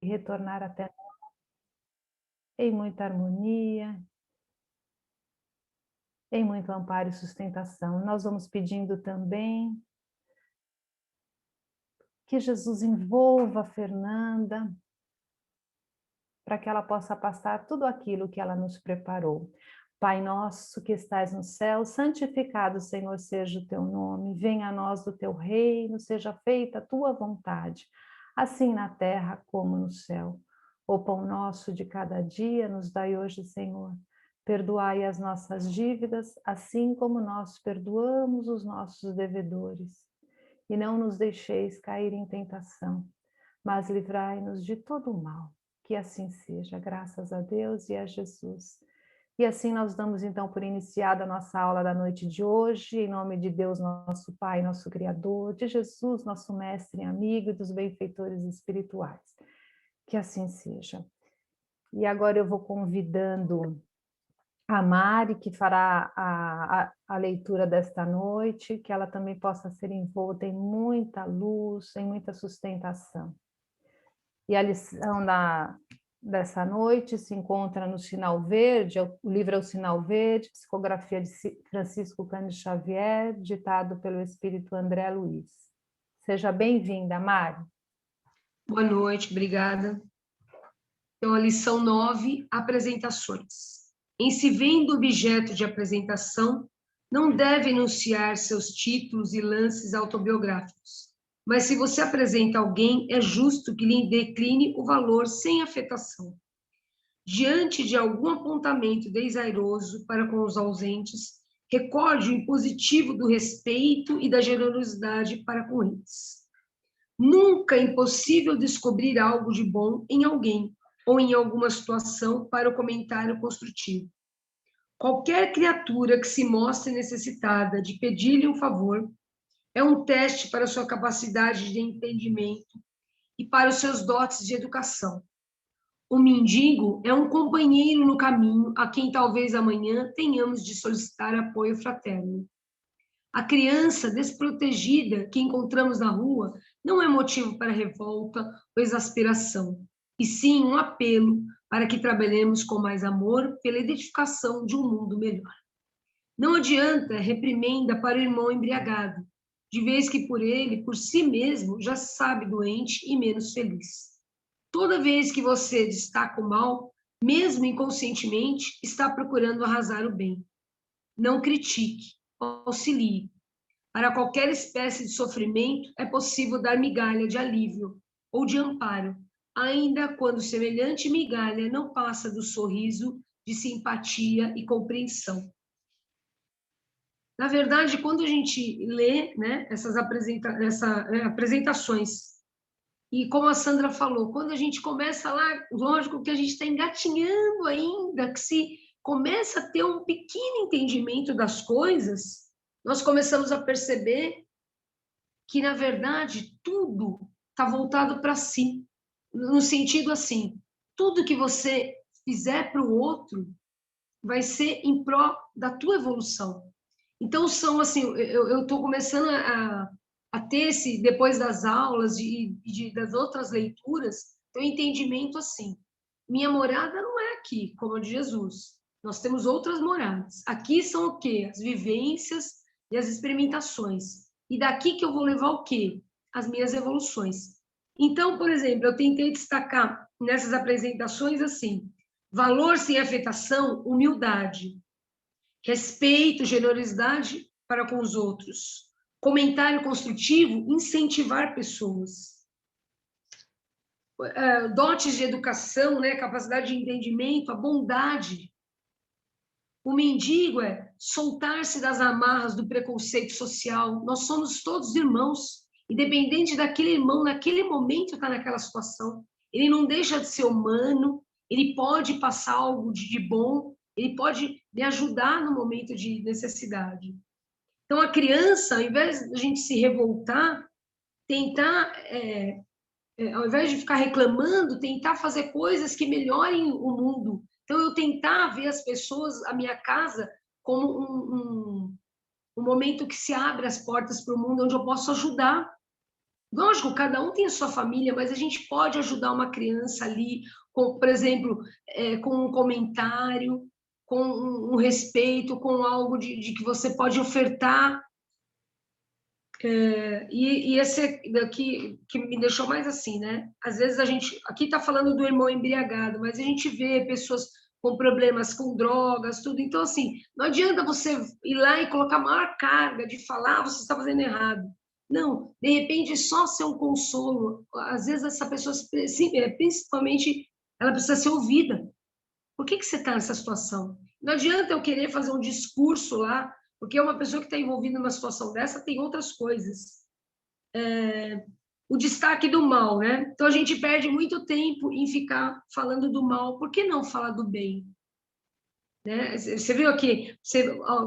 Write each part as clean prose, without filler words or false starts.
que retornar até nós em muita harmonia, em muito amparo e sustentação. Nós vamos pedindo também que Jesus envolva a Fernanda, para que ela possa passar tudo aquilo que ela nos preparou. Pai nosso que estais no céu, santificado, Senhor, seja o teu nome, venha a nós o teu reino, seja feita a tua vontade, assim na terra como no céu. O pão nosso de cada dia nos dai hoje, Senhor. Perdoai as nossas dívidas, assim como nós perdoamos os nossos devedores. E não nos deixeis cair em tentação, mas livrai-nos de todo o mal. Que assim seja, graças a Deus e a Jesus. E assim nós damos então por iniciada a nossa aula da noite de hoje, em nome de Deus, nosso Pai, nosso Criador, de Jesus, nosso Mestre e amigo, e dos benfeitores espirituais. Que assim seja. E agora eu vou convidando a Mari, que fará a leitura desta noite, que ela também possa ser envolta em muita luz, em muita sustentação. E a lição dessa noite se encontra no Sinal Verde, o livro é o Sinal Verde, psicografia de Francisco Cândido Xavier, ditado pelo Espírito André Luiz. Seja bem-vinda, Mari. Boa noite, obrigada. Então, a lição 9, apresentações. Em se vendo objeto de apresentação, não deve enunciar seus títulos e lances autobiográficos. Mas se você apresenta alguém, é justo que lhe decline o valor sem afetação. Diante de algum apontamento desairoso para com os ausentes, recorde o impositivo do respeito e da generosidade para com eles. Nunca é impossível descobrir algo de bom em alguém ou em alguma situação para o comentário construtivo. Qualquer criatura que se mostre necessitada de pedir-lhe um favor é um teste para sua capacidade de entendimento e para os seus dotes de educação. O mendigo é um companheiro no caminho a quem talvez amanhã tenhamos de solicitar apoio fraterno. A criança desprotegida que encontramos na rua não é motivo para revolta ou exasperação, e sim um apelo para que trabalhemos com mais amor pela edificação de um mundo melhor. Não adianta reprimenda para o irmão embriagado, de vez que por ele, por si mesmo, já se sabe doente e menos feliz. Toda vez que você destaca o mal, mesmo inconscientemente, está procurando arrasar o bem. Não critique, auxilie. Para qualquer espécie de sofrimento, é possível dar migalha de alívio ou de amparo, ainda quando semelhante migalha não passa do sorriso de simpatia e compreensão. Na verdade, quando a gente lê, né, essas apresentações, e como a Sandra falou, quando a gente começa lá, lógico que a gente está engatinhando ainda, que se começa a ter um pequeno entendimento das coisas, nós começamos a perceber que, na verdade, tudo está voltado para si, no sentido assim, tudo que você fizer para o outro vai ser em pró da tua evolução. Então, são assim, eu estou começando a ter esse, depois das aulas das outras leituras, ter um entendimento assim, minha morada não é aqui, como a de Jesus. Nós temos outras moradas. Aqui são o quê? As vivências e as experimentações. E daqui que eu vou levar o quê? As minhas evoluções. Então, por exemplo, eu tentei destacar nessas apresentações assim, valor sem afetação, humildade, respeito, generosidade para com os outros, comentário construtivo, incentivar pessoas, dotes de educação, né, capacidade de entendimento, a bondade. O mendigo é soltar-se das amarras do preconceito social. Nós somos todos irmãos, independente daquele irmão, naquele momento está naquela situação. Ele não deixa de ser humano, ele pode passar algo de bom, ele pode me ajudar no momento de necessidade. Então, a criança, ao invés de a gente se revoltar, tentar, ao invés de ficar reclamando, tentar fazer coisas que melhorem o mundo. Então, eu tentar ver as pessoas, a minha casa, como um momento que se abre as portas para o mundo, onde eu posso ajudar. Lógico, cada um tem a sua família, mas a gente pode ajudar uma criança ali, com, por exemplo, com um comentário, com um respeito, com algo de que você pode ofertar. E esse daqui que me deixou mais assim, né? Às vezes a gente, aqui está falando do irmão embriagado, mas a gente vê pessoas com problemas com drogas, tudo. Então, assim, não adianta você ir lá e colocar maior carga de falar, você está fazendo errado. Não, de repente, só ser um consolo. Às vezes essa pessoa, principalmente, ela precisa ser ouvida. Por que você está nessa situação? Não adianta eu querer fazer um discurso lá, porque uma pessoa que está envolvida numa situação dessa tem outras coisas. O destaque do mal, né? Então a gente perde muito tempo em ficar falando do mal. Por que não falar do bem? Né? Você viu aqui,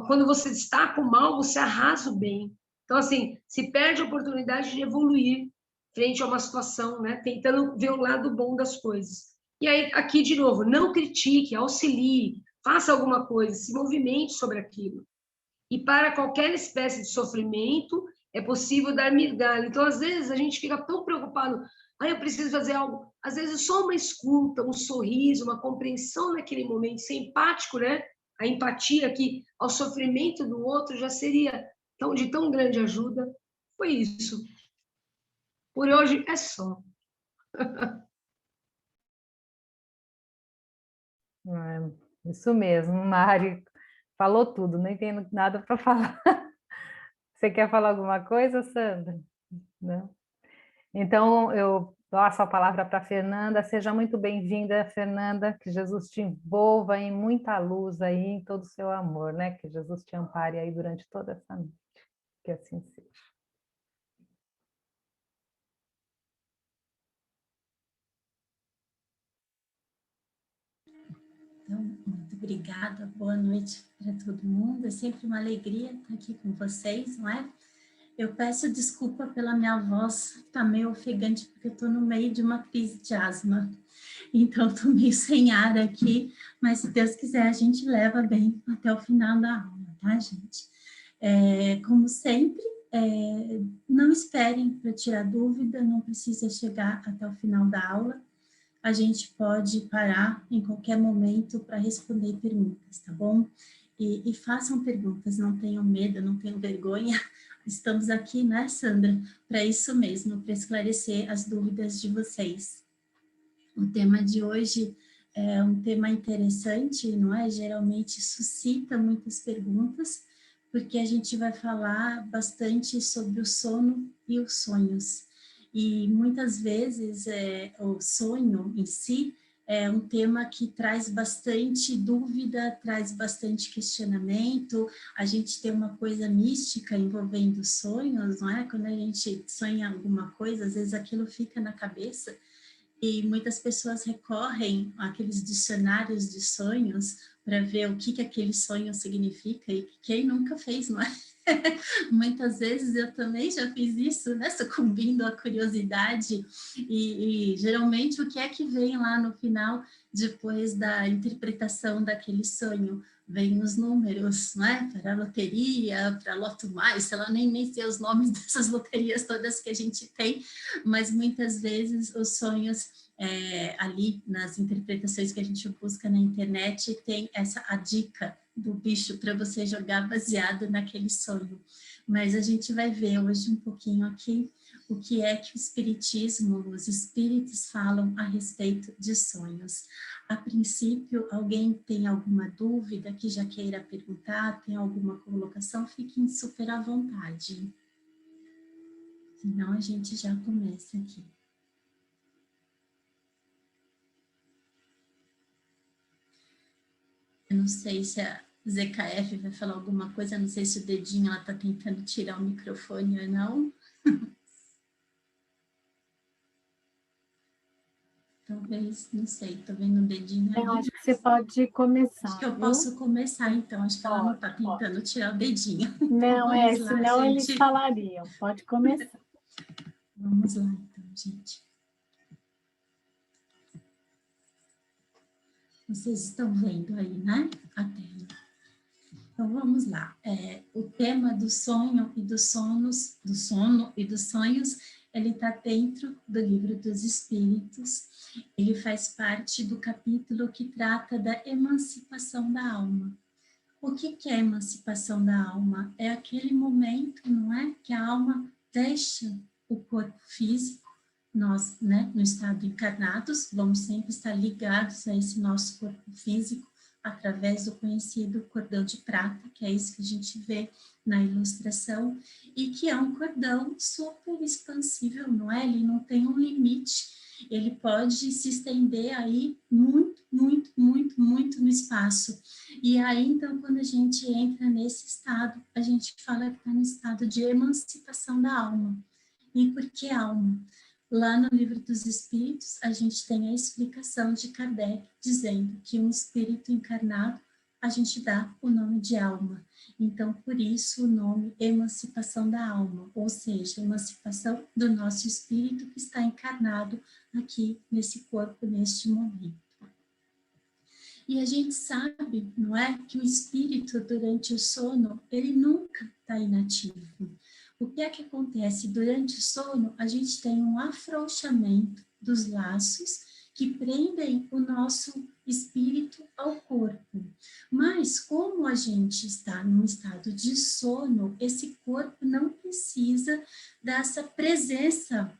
quando você destaca o mal, você arrasa o bem. Então, assim, se perde a oportunidade de evoluir frente a uma situação, né? Tentando ver o lado bom das coisas. E aí, aqui, de novo, não critique, auxilie, faça alguma coisa, se movimente sobre aquilo. E para qualquer espécie de sofrimento, é possível dar migalha. Então, às vezes, a gente fica tão preocupado, eu preciso fazer algo. Às vezes, só uma escuta, um sorriso, uma compreensão naquele momento, ser empático, né? A empatia que ao sofrimento do outro já seria de tão grande ajuda. Foi isso. Por hoje é só. Isso mesmo, Mari. Falou tudo, nem tenho nada para falar. Você quer falar alguma coisa, Sandra? Não? Então, eu passo a palavra para a Fernanda. Seja muito bem-vinda, Fernanda. Que Jesus te envolva em muita luz aí, em todo o seu amor, né? Que Jesus te ampare aí durante toda essa noite. Que assim seja. Então, muito obrigada, boa noite para todo mundo. É sempre uma alegria estar aqui com vocês, não é? Eu peço desculpa pela minha voz, está meio ofegante, porque eu estou no meio de uma crise de asma. Então, estou meio sem ar aqui, mas se Deus quiser, a gente leva bem até o final da aula, tá, gente? Como sempre, não esperem para tirar dúvida, não precisa chegar até o final da aula. A gente pode parar em qualquer momento para responder perguntas, tá bom? E façam perguntas, não tenham medo, não tenham vergonha. Estamos aqui, né, Sandra, para isso mesmo, para esclarecer as dúvidas de vocês. O tema de hoje é um tema interessante, não é? Geralmente suscita muitas perguntas, porque a gente vai falar bastante sobre o sono e os sonhos. E muitas vezes o sonho em si é um tema que traz bastante dúvida, traz bastante questionamento. A gente tem uma coisa mística envolvendo sonhos, não é? Quando a gente sonha alguma coisa, às vezes aquilo fica na cabeça e muitas pessoas recorrem àqueles dicionários de sonhos para ver o que aquele sonho significa, e quem nunca fez, não é? Muitas vezes eu também já fiz isso, né? Sucumbindo à curiosidade, e geralmente o que é que vem lá no final, depois da interpretação daquele sonho? Vem os números, né? Para a loteria, para a Loto Mais, sei lá, nem sei os nomes dessas loterias todas que a gente tem, mas muitas vezes os sonhos ali nas interpretações que a gente busca na internet tem a dica do bicho para você jogar baseado naquele sonho. Mas a gente vai ver hoje um pouquinho aqui o que é que o espiritismo, os espíritos falam a respeito de sonhos. A princípio, alguém tem alguma dúvida que já queira perguntar, tem alguma colocação, fiquem super à vontade. Senão a gente já começa aqui. Eu não sei se a ZKF vai falar alguma coisa, não sei se o dedinho ela está tentando tirar o microfone ou não. Talvez, não sei, estou vendo o dedinho ali. Eu acho que você pode começar. Acho que eu posso começar, então. Acho que ela não está tentando tirar o dedinho. Não, então, senão eles falariam. Pode começar. Vamos lá, então, gente. Vocês estão vendo aí, né? A tela. Então, vamos lá. O tema do sonho e dos sonos, do sono e dos sonhos ele está dentro do Livro dos Espíritos, ele faz parte do capítulo que trata da emancipação da alma. O que é a emancipação da alma? É aquele momento, não é, que a alma deixa o corpo físico. Nós, né, no estado encarnados, vamos sempre estar ligados a esse nosso corpo físico através do conhecido cordão de prata, que é isso que a gente vê na ilustração, e que é um cordão super expansível, não é? Ele não tem um limite, ele pode se estender aí muito, muito, muito, muito no espaço. E aí, então, quando a gente entra nesse estado, a gente fala que está no estado de emancipação da alma. E por que alma? Lá no Livro dos Espíritos, a gente tem a explicação de Kardec, dizendo que um espírito encarnado, a gente dá o nome de alma. Então, por isso, o nome emancipação da alma, ou seja, emancipação do nosso espírito que está encarnado aqui nesse corpo, neste momento. E a gente sabe, não é, que o espírito, durante o sono, ele nunca está inativo. O que é que acontece? Durante o sono, a gente tem um afrouxamento dos laços que prendem o nosso espírito ao corpo. Mas, como a gente está num estado de sono, esse corpo não precisa dessa presença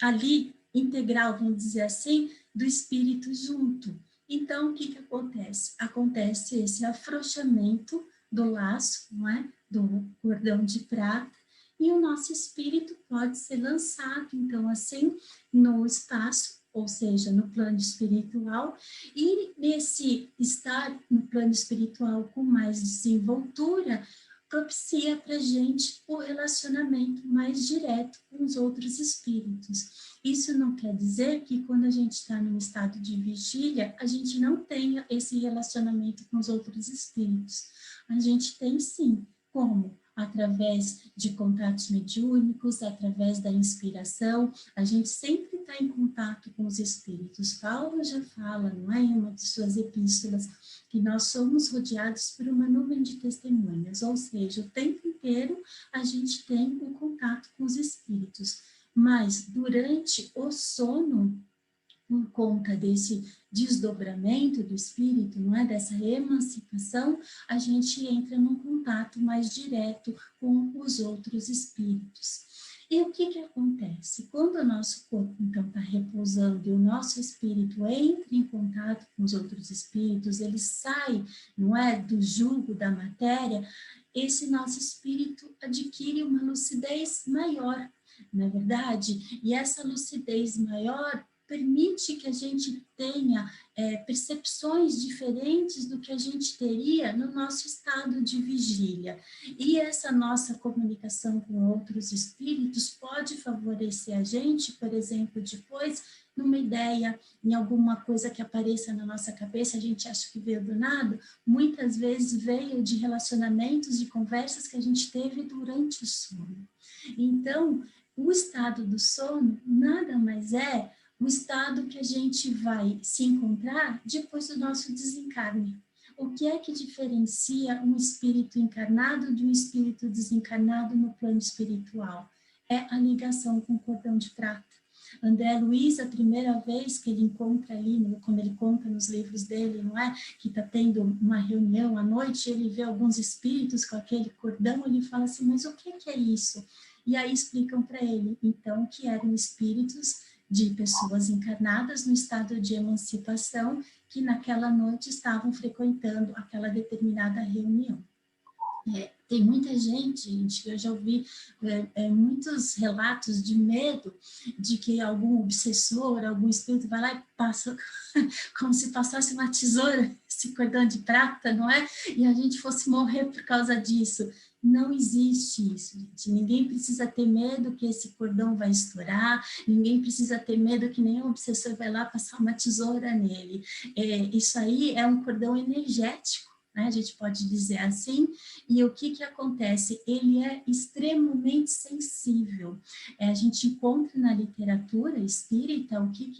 ali, integral, vamos dizer assim, do espírito junto. Então, o que acontece? Acontece esse afrouxamento do laço, não é? Do cordão de prata, e o nosso espírito pode ser lançado, então, assim, no espaço, ou seja, no plano espiritual, e nesse estar no plano espiritual com mais desenvoltura, propicia para a gente o relacionamento mais direto com os outros espíritos. Isso não quer dizer que quando a gente está num estado de vigília, a gente não tenha esse relacionamento com os outros espíritos. A gente tem sim. Como? Através de contatos mediúnicos, através da inspiração, a gente sempre está em contato com os espíritos. Paulo já fala, não é, em uma de suas epístolas, que nós somos rodeados por uma nuvem de testemunhas, ou seja, o tempo inteiro a gente tem o contato com os espíritos. Mas durante o sono, por conta desse desdobramento do espírito, não é, dessa emancipação, a gente entra num contato mais direto com os outros espíritos. E o que acontece? Quando o nosso corpo, então, está repousando e o nosso espírito entra em contato com os outros espíritos, ele sai, não é, do jugo da matéria, esse nosso espírito adquire uma lucidez maior, não é verdade? E essa lucidez maior permite que a gente tenha percepções diferentes do que a gente teria no nosso estado de vigília. E essa nossa comunicação com outros espíritos pode favorecer a gente, por exemplo, depois, numa ideia, em alguma coisa que apareça na nossa cabeça, a gente acha que veio do nada, muitas vezes veio de relacionamentos, de conversas que a gente teve durante o sono. Então, o estado do sono nada mais é o estado que a gente vai se encontrar depois do nosso desencarne. O que é que diferencia um espírito encarnado de um espírito desencarnado no plano espiritual? É a ligação com o cordão de prata. André Luiz, a primeira vez que ele encontra ali, como ele conta nos livros dele, não é? Que está tendo uma reunião à noite, ele vê alguns espíritos com aquele cordão, ele fala assim, mas o que é isso? E aí explicam para ele, então, que eram espíritos de pessoas encarnadas no estado de emancipação que naquela noite estavam frequentando aquela determinada reunião. Tem muita gente, eu já ouvi muitos relatos de medo de que algum obsessor, algum espírito vai lá e passa, como se passasse uma tesoura, esse cordão de prata, não é? E a gente fosse morrer por causa disso. Não existe isso, gente. Ninguém precisa ter medo que esse cordão vai estourar, ninguém precisa ter medo que nenhum obsessor vai lá passar uma tesoura nele. Isso aí é um cordão energético, né? A gente pode dizer assim, e o que acontece? Ele é extremamente sensível. A gente encontra na literatura espírita o que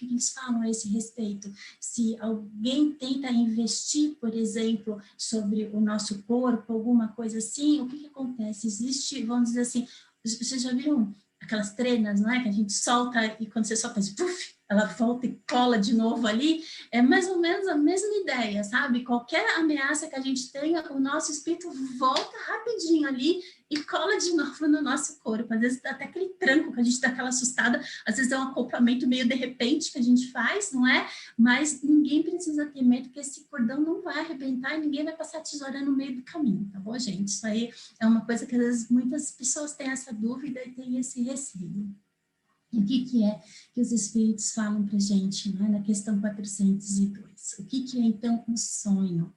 eles falam a esse respeito. Se alguém tenta investir, por exemplo, sobre o nosso corpo, alguma coisa assim, o que acontece? Existe, vamos dizer assim, vocês já viram aquelas trenas, não é? Que a gente solta e quando você solta, faz puff, ela volta e cola de novo ali. É mais ou menos a mesma ideia, sabe? Qualquer ameaça que a gente tenha, o nosso espírito volta rapidinho ali e cola de novo no nosso corpo. Às vezes dá até aquele tranco que a gente dá aquela assustada, às vezes é um acoplamento meio de repente que a gente faz, não é? Mas ninguém precisa ter medo que esse cordão não vai arrebentar e ninguém vai passar a tesoura no meio do caminho, tá bom, gente? Isso aí é uma coisa que às vezes muitas pessoas têm essa dúvida e têm esse receio. E o que é que os espíritos falam para a gente, não é? Na questão 402? O que é então o sonho?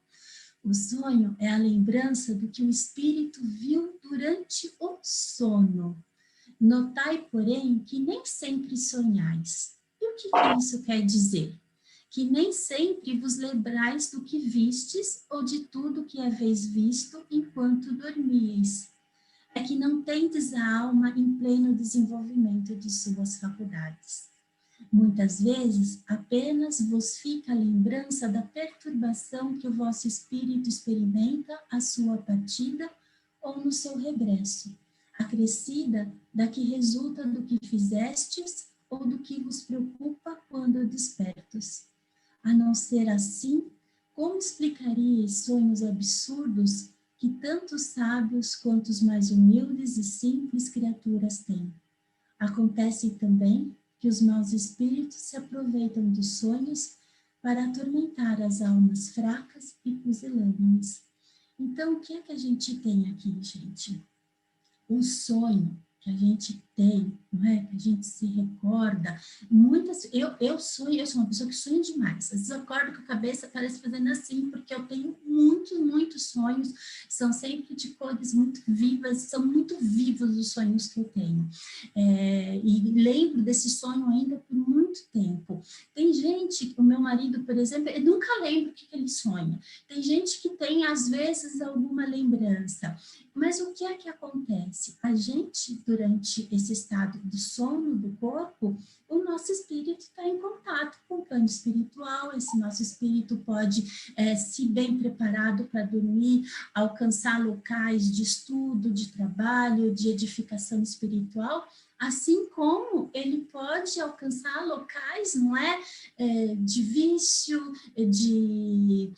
O sonho é a lembrança do que o espírito viu durante o sono. Notai, porém, que nem sempre sonhais. E o que isso quer dizer? Que nem sempre vos lembrais do que vistes ou de tudo que haveis visto enquanto dormíeis. É que não tendes a alma em pleno desenvolvimento de suas faculdades. Muitas vezes, apenas vos fica a lembrança da perturbação que o vosso espírito experimenta à sua partida ou no seu regresso, acrescida da que resulta do que fizestes ou do que vos preocupa quando despertos. A não ser assim, como explicaríeis sonhos absurdos que tanto os sábios quanto os mais humildes e simples criaturas têm? Acontece também que os maus espíritos se aproveitam dos sonhos para atormentar as almas fracas e pusilânimes. Então, o que é que a gente tem aqui, gente? O sonho que a gente tem, não é? Que a gente se recorda. Eu sonho, eu sou uma pessoa que sonha demais. Às vezes eu acordo com a cabeça, parece fazendo assim, porque eu tenho muitos sonhos, são sempre de cores muito vivas, são muito vivos os sonhos que eu tenho. E lembro desse sonho ainda por muito tempo. Tem gente, o meu marido, por exemplo, ele nunca lembra o que ele sonha. Tem gente que tem, às vezes, alguma lembrança. Mas o que é que acontece? A gente, durante esse estado de sono do corpo, o nosso espírito está em contato com o plano espiritual, esse nosso espírito pode, se bem preparado para dormir, alcançar locais de estudo, de trabalho, de edificação espiritual, assim como ele pode alcançar locais, não é, de vício, de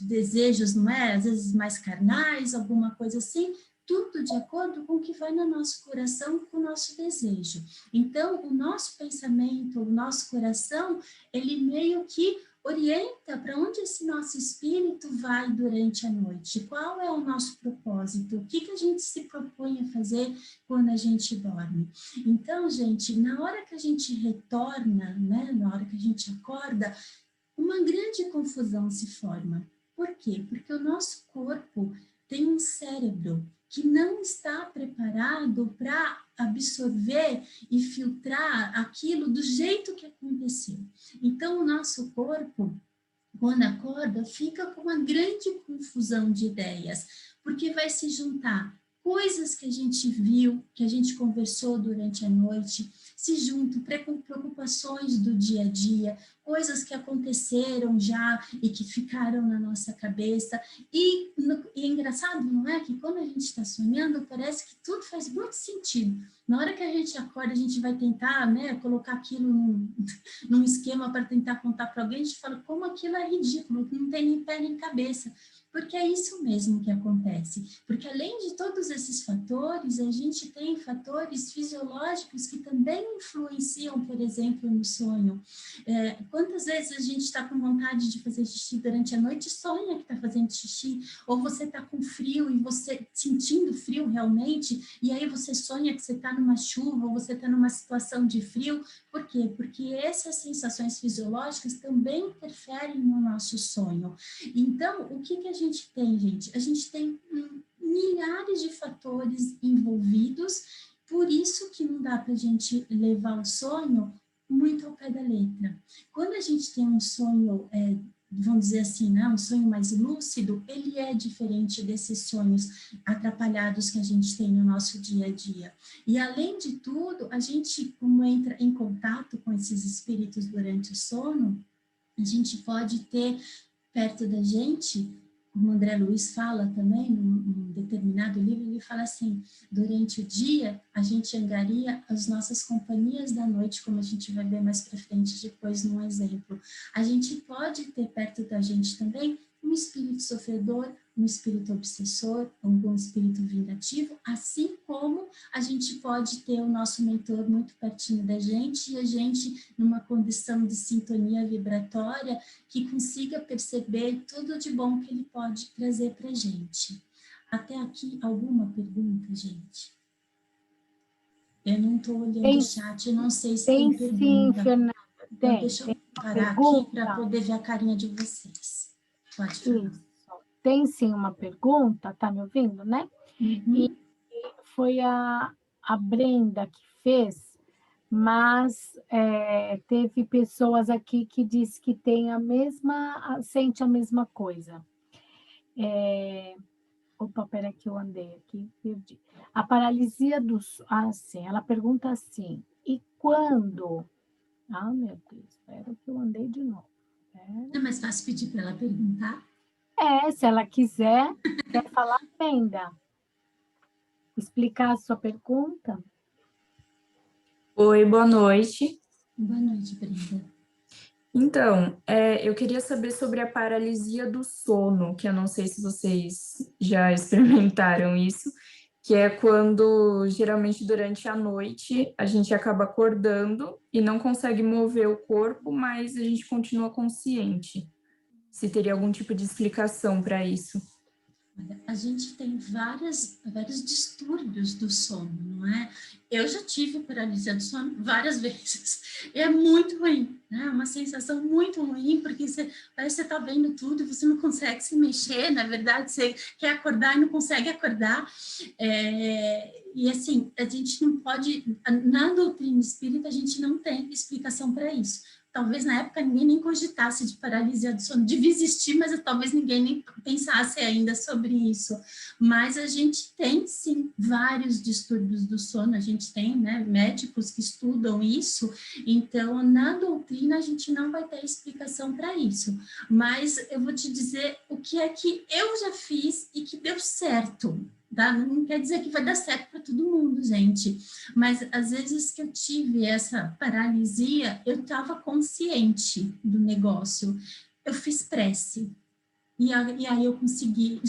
desejos, não é, às vezes mais carnais, alguma coisa assim, tudo de acordo com o que vai no nosso coração, com o nosso desejo. Então, o nosso pensamento, o nosso coração, ele meio que orienta para onde esse nosso espírito vai durante a noite, qual é o nosso propósito, o que a gente se propõe a fazer quando a gente dorme. Então, gente, na hora que a gente retorna, né, na hora que a gente acorda, uma grande confusão se forma. Por quê? Porque o nosso corpo tem um cérebro que não está preparado para absorver e filtrar aquilo do jeito que aconteceu. Então, o nosso corpo, quando acorda, fica com uma grande confusão de ideias, porque vai se juntar coisas que a gente viu, que a gente conversou durante a noite, se juntam preocupações do dia a dia, coisas que aconteceram já e que ficaram na nossa cabeça. E é engraçado, não é? Que quando a gente está sonhando, parece que tudo faz muito sentido. Na hora que a gente acorda, a gente vai tentar, né, colocar aquilo num esquema para tentar contar para alguém, a gente fala como aquilo é ridículo, não tem nem pé nem cabeça. Porque é isso mesmo que acontece. Porque além de todos esses fatores, a gente tem fatores fisiológicos que também influenciam, por exemplo, no sonho. Quantas vezes a gente está com vontade de fazer xixi durante a noite e sonha que está fazendo xixi? Ou você está com frio e você sentindo frio realmente, e aí você sonha que você está numa chuva ou você está numa situação de frio. Por quê? Porque essas sensações fisiológicas também interferem no nosso sonho. Então, o que a gente tem, gente? A gente tem milhares de fatores envolvidos, por isso que não dá para a gente levar o sonho muito ao pé da letra. Quando a gente tem um sonho, vamos dizer assim, né, um sonho mais lúcido, ele é diferente desses sonhos atrapalhados que a gente tem no nosso dia a dia. E, além de tudo, a gente, como entra em contato com esses espíritos durante o sono, a gente pode ter perto da gente como André Luiz fala também, num determinado livro, ele fala assim, durante o dia, a gente angaria as nossas companhias da noite, como a gente vai ver mais para frente depois num exemplo. A gente pode ter perto da gente também um espírito sofredor, um espírito obsessor, algum espírito vingativo, assim como a gente pode ter o nosso mentor muito pertinho da gente e a gente numa condição de sintonia vibratória que consiga perceber tudo de bom que ele pode trazer para a gente. Até aqui, alguma pergunta, gente? Eu não estou olhando o chat, eu não sei se tem pergunta. Sim, Fernanda, então, deixa eu parar aqui para poder ver a carinha de vocês. Pode falar. Isso. Tem sim uma pergunta, tá me ouvindo, né? Uhum. E foi a Brenda que fez, mas teve pessoas aqui que diz que tem sente a mesma coisa. Opa, peraí que eu andei aqui, perdi. A paralisia do... sim, ela pergunta assim, e quando... meu Deus, espera que eu andei de novo. É mais fácil pedir para ela perguntar? Se ela quer falar, Brenda. Explicar a sua pergunta? Oi, boa noite. Boa noite, Brenda. Então, eu queria saber sobre a paralisia do sono, que eu não sei se vocês já experimentaram isso, que é quando, geralmente, durante a noite, a gente acaba acordando e não consegue mover o corpo, mas a gente continua consciente. Se teria algum tipo de explicação para isso? A gente tem vários distúrbios do sono, não é? Eu já tive paralisia do sono várias vezes. E é muito ruim, né? É uma sensação muito ruim, porque parece que você está vendo tudo e você não consegue se mexer, na verdade, você quer acordar e não consegue acordar. E assim, a gente não pode, na doutrina espírita, a gente não tem explicação para isso. Talvez na época ninguém nem cogitasse de paralisia do sono, devia existir, mas talvez ninguém nem pensasse ainda sobre isso. Mas a gente tem, sim, vários distúrbios do sono, a gente tem, né, médicos que estudam isso, então na doutrina a gente não vai ter explicação para isso. Mas eu vou te dizer o que é que eu já fiz e que deu certo. Tá? Não quer dizer que vai dar certo para todo mundo, gente, mas às vezes que eu tive essa paralisia, eu estava consciente do negócio, eu fiz prece, e aí eu consegui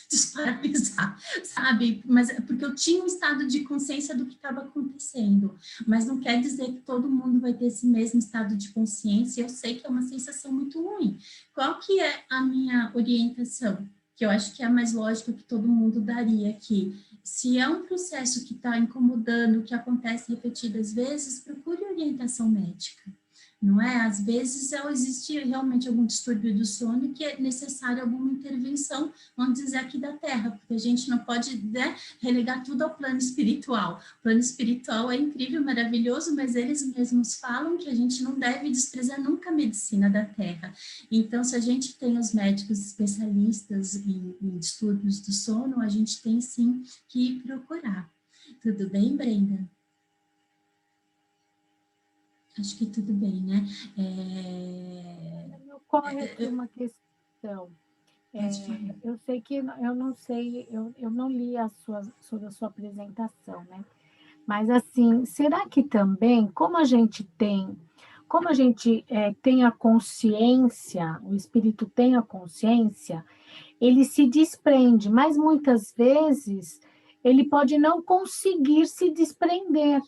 desparalisar, sabe? Mas porque eu tinha um estado de consciência do que estava acontecendo, mas não quer dizer que todo mundo vai ter esse mesmo estado de consciência, eu sei que é uma sensação muito ruim. Qual que é a minha orientação? Que eu acho que é a mais lógica que todo mundo daria aqui. Se é um processo que está incomodando, que acontece repetidas vezes, procure orientação médica, não é? Às vezes existe realmente algum distúrbio do sono que é necessário alguma intervenção, vamos dizer aqui da Terra, porque a gente não pode, né, relegar tudo ao plano espiritual. O plano espiritual é incrível, maravilhoso, mas eles mesmos falam que a gente não deve desprezar nunca a medicina da Terra. Então, se a gente tem os médicos especialistas em distúrbios do sono, a gente tem sim que procurar. Tudo bem, Brenda? Acho que tudo bem, né? Me ocorre aqui uma questão. Eu sei que eu não sei, eu não li sobre a sua apresentação, né? Mas assim, será que também, como a gente tem a consciência, o espírito tem a consciência, ele se desprende, mas muitas vezes ele pode não conseguir se desprender.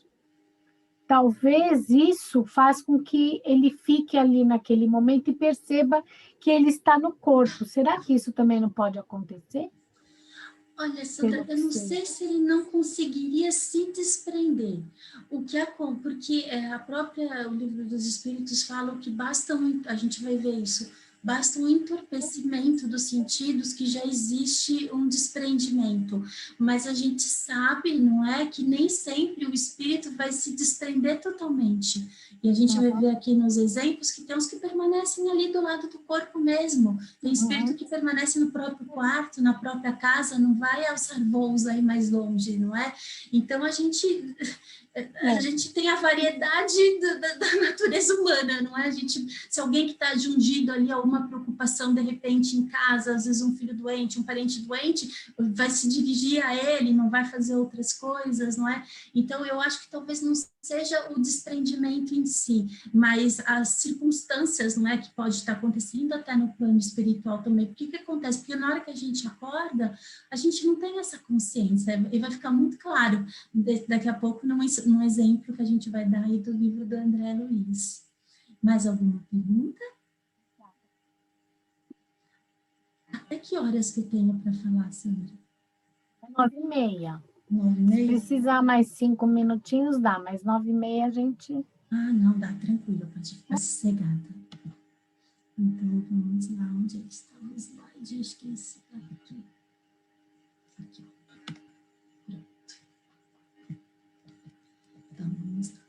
Talvez isso faz com que ele fique ali naquele momento e perceba que ele está no corpo. Será que isso também não pode acontecer? Olha, Sandra, eu não sei se ele não conseguiria se desprender. Porque o livro dos Espíritos fala que a gente vai ver isso, basta um entorpecimento dos sentidos que já existe um desprendimento. Mas a gente sabe, não é, que nem sempre o espírito vai se desprender totalmente. E a gente vai ver aqui nos exemplos que tem uns que permanecem ali do lado do corpo mesmo. Tem espírito que permanece no próprio quarto, na própria casa, não vai alçar voos aí mais longe, não é? Então, A gente tem a variedade da natureza humana, não é? Se alguém que está jungido ali a uma preocupação, de repente, em casa, às vezes um filho doente, um parente doente, vai se dirigir a ele, não vai fazer outras coisas, não é? Então, eu acho que talvez não seja o desprendimento em si, mas as circunstâncias, não é, que pode estar acontecendo até no plano espiritual também. Porque o que acontece? Porque na hora que a gente acorda, a gente não tem essa consciência, e vai ficar muito claro daqui a pouco num exemplo que a gente vai dar aí do livro do André Luiz. Mais alguma pergunta? Até que horas que eu tenho para falar, Sandra? 9h30. 9h30? Se precisar mais 5 minutinhos, dá, mas 9h30 a gente... Ah, não, dá, tranquilo, pode ficar sossegada. Então, vamos lá, onde está o slide? Acho que esse está aqui. Aqui, pronto. Então, vamos lá.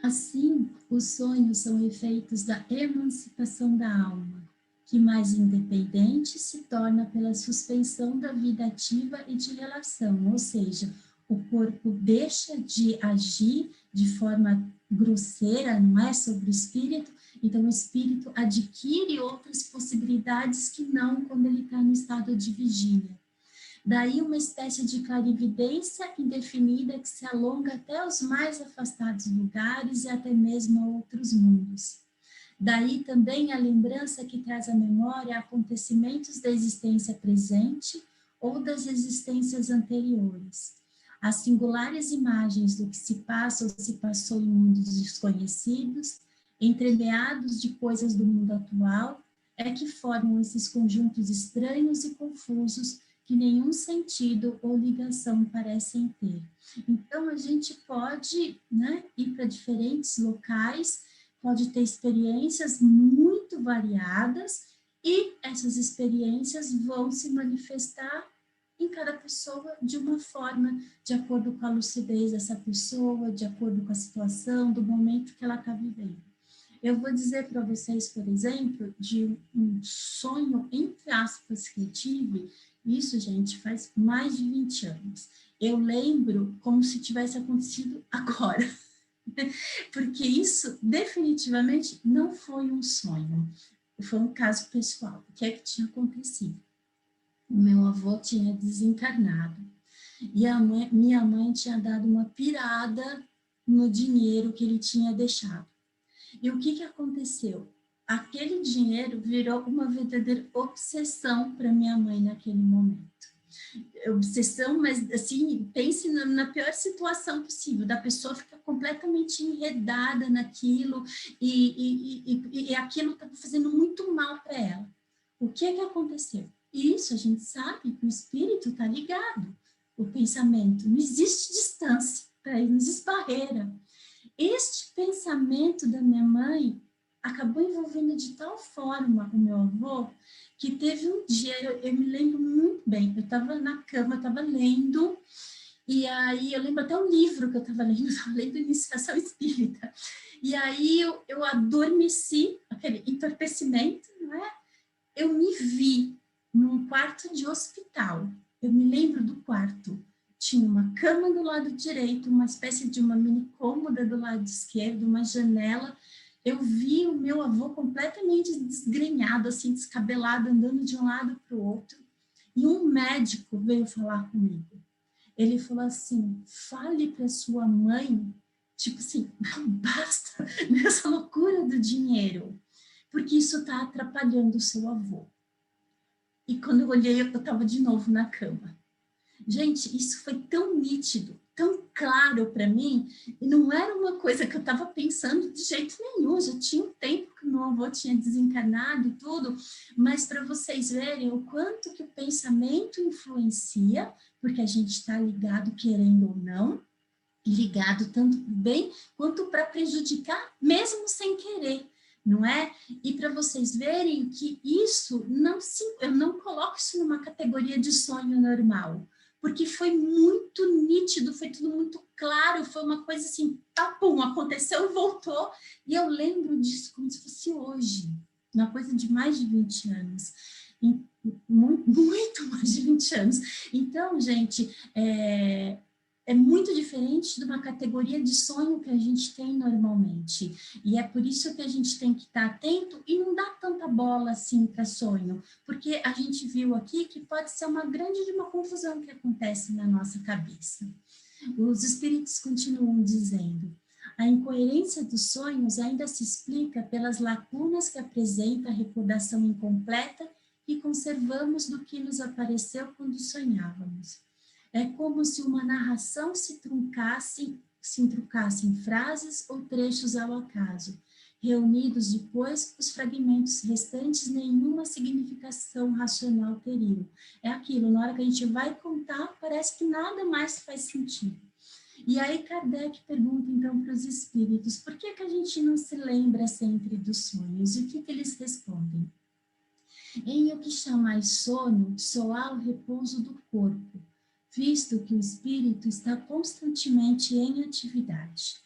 Assim, os sonhos são efeitos da emancipação da alma, que mais independente se torna pela suspensão da vida ativa e de relação, ou seja, o corpo deixa de agir de forma grosseira, não é, sobre o espírito, então o espírito adquire outras possibilidades que não quando ele está no estado de vigília. Daí uma espécie de clarividência indefinida que se alonga até os mais afastados lugares e até mesmo a outros mundos. Daí também a lembrança que traz à memória acontecimentos da existência presente ou das existências anteriores. As singulares imagens do que se passa ou se passou em mundos desconhecidos, entremeados de coisas do mundo atual, é que formam esses conjuntos estranhos e confusos que nenhum sentido ou ligação parecem ter. Então, a gente pode, né, ir para diferentes locais, pode ter experiências muito variadas e essas experiências vão se manifestar em cada pessoa de uma forma, de acordo com a lucidez dessa pessoa, de acordo com a situação, do momento que ela está vivendo. Eu vou dizer para vocês, por exemplo, de um sonho, entre aspas, que eu tive. Isso, gente, faz mais de 20 anos. Eu lembro como se tivesse acontecido agora. Porque isso definitivamente não foi um sonho. Foi um caso pessoal. O que é que tinha acontecido? O meu avô tinha desencarnado. E minha mãe tinha dado uma pirada no dinheiro que ele tinha deixado. E o que aconteceu? Aquele dinheiro virou uma verdadeira obsessão para minha mãe naquele momento. Obsessão, mas assim, pense na pior situação possível, da pessoa ficar completamente enredada naquilo e aquilo estava fazendo muito mal para ela. O que aconteceu? Isso a gente sabe que o espírito está ligado, o pensamento, não existe distância, não existe barreira. Este pensamento da minha mãe acabou envolvendo de tal forma o meu avô, que teve um dia, eu me lembro muito bem, eu estava na cama, eu estava lendo, e aí eu lembro até o livro que eu estava lendo Iniciação Espírita, e aí eu adormeci, aquele entorpecimento, não é? Eu me vi num quarto de hospital, eu me lembro do quarto, tinha uma cama do lado direito, uma espécie de uma mini cômoda do lado esquerdo, uma janela. Eu vi o meu avô completamente desgrenhado, assim, descabelado, andando de um lado para o outro. E um médico veio falar comigo. Ele falou assim, fale para sua mãe, tipo assim, basta nessa loucura do dinheiro, porque isso está atrapalhando o seu avô. E quando eu olhei, eu estava de novo na cama. Gente, isso foi tão nítido, tão claro para mim, e não era uma coisa que eu estava pensando de jeito nenhum, já tinha um tempo que meu avô tinha desencarnado e tudo, mas para vocês verem o quanto que o pensamento influencia, porque a gente está ligado querendo ou não, ligado tanto para o bem quanto para prejudicar, mesmo sem querer. Não é? E para vocês verem que isso eu não coloco isso numa categoria de sonho normal, porque foi muito nítido, foi tudo muito claro, foi uma coisa assim, pum, aconteceu e voltou, e eu lembro disso como se fosse hoje, uma coisa de mais de 20 anos, muito mais de 20 anos. Então, gente, é é muito diferente de uma categoria de sonho que a gente tem normalmente. E é por isso que a gente tem que estar atento e não dar tanta bola assim para sonho, porque a gente viu aqui que pode ser uma grande de uma confusão que acontece na nossa cabeça. Os espíritos continuam dizendo: a incoerência dos sonhos ainda se explica pelas lacunas que apresenta a recordação incompleta que conservamos do que nos apareceu quando sonhávamos. É como se uma narração se truncasse em frases ou trechos ao acaso. Reunidos depois, os fragmentos restantes nenhuma significação racional teriam. É aquilo, na hora que a gente vai contar, parece que nada mais faz sentido. E aí Kardec pergunta então para os espíritos, por que a gente não se lembra sempre dos sonhos? E o que eles respondem? Em o que chamais sono, só há o repouso do corpo, visto que o espírito está constantemente em atividade.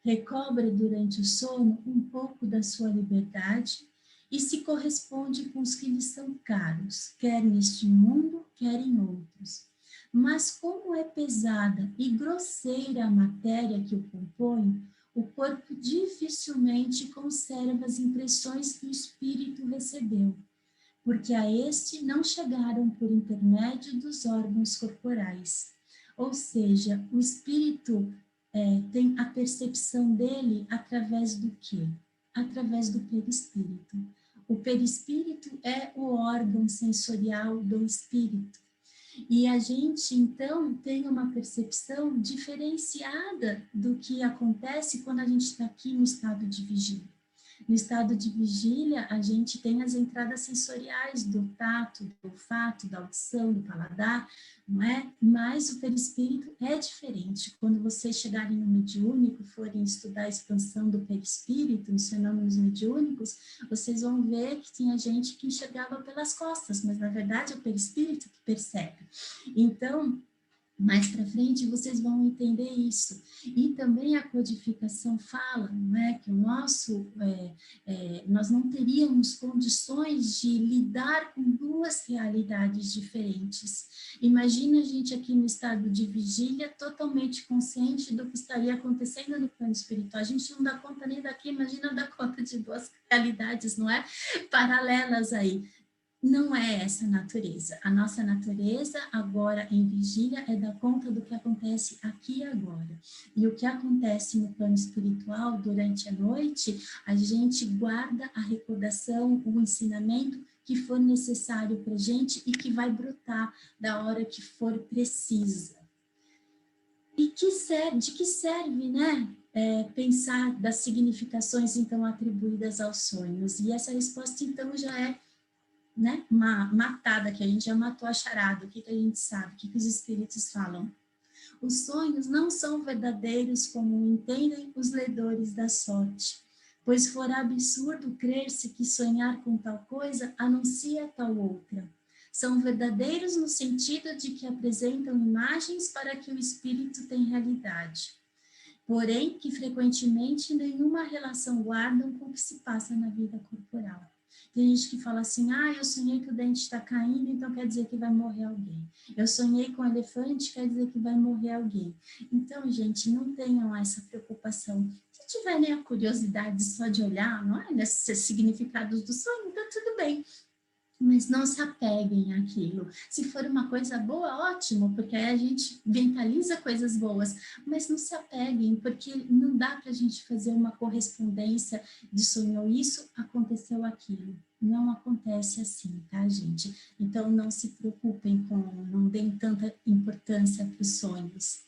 Recobra durante o sono um pouco da sua liberdade e se corresponde com os que lhe são caros, quer neste mundo, quer em outros. Mas como é pesada e grosseira a matéria que o compõe, o corpo dificilmente conserva as impressões que o espírito recebeu, porque a este não chegaram por intermédio dos órgãos corporais. Ou seja, o espírito tem a percepção dele através do quê? Através do perispírito. O perispírito é o órgão sensorial do espírito. E a gente, então, tem uma percepção diferenciada do que acontece quando a gente está aqui no estado de vigília. No estado de vigília, a gente tem as entradas sensoriais do tato, do olfato, da audição, do paladar, não é? Mas o perispírito é diferente. Quando vocês chegarem no mediúnico, forem estudar a expansão do perispírito, nos fenômenos mediúnicos, vocês vão ver que tinha gente que enxergava pelas costas, mas na verdade é o perispírito que percebe. Então, mais para frente vocês vão entender isso. E também a codificação fala, não é, que o nosso, nós não teríamos condições de lidar com duas realidades diferentes. Imagina a gente aqui no estado de vigília, totalmente consciente do que estaria acontecendo no plano espiritual. A gente não dá conta nem daqui, imagina dar conta de duas realidades, não é? Paralelas aí. Não é essa a natureza. A nossa natureza, agora em vigília, é dar conta do que acontece aqui e agora. E o que acontece no plano espiritual durante a noite, a gente guarda a recordação, o ensinamento que for necessário para a gente e que vai brotar da hora que for precisa. E de que serve, né? Pensar das significações, então, atribuídas aos sonhos. E essa resposta, então, já é, né, uma matada, que a gente já matou a charada. O que a gente sabe? O que os espíritos falam? Os sonhos não são verdadeiros como entendem os ledores da sorte, pois fora absurdo crer-se que sonhar com tal coisa anuncia tal outra. São verdadeiros no sentido de que apresentam imagens para que o espírito tenha realidade, porém que frequentemente nenhuma relação guardam com o que se passa na vida corporal. Tem gente que fala assim, eu sonhei que o dente está caindo, então quer dizer que vai morrer alguém. Eu sonhei com um elefante, quer dizer que vai morrer alguém. Então, gente, não tenham essa preocupação. Se tiverem a curiosidade só de olhar, não é, nesses significados do sonho, então tudo bem. Mas não se apeguem àquilo. Se for uma coisa boa, ótimo, porque aí a gente mentaliza coisas boas, mas não se apeguem, porque não dá para a gente fazer uma correspondência de sonhou isso, aconteceu aquilo. Não acontece assim, tá, gente? Então, não se preocupem não deem tanta importância para os sonhos.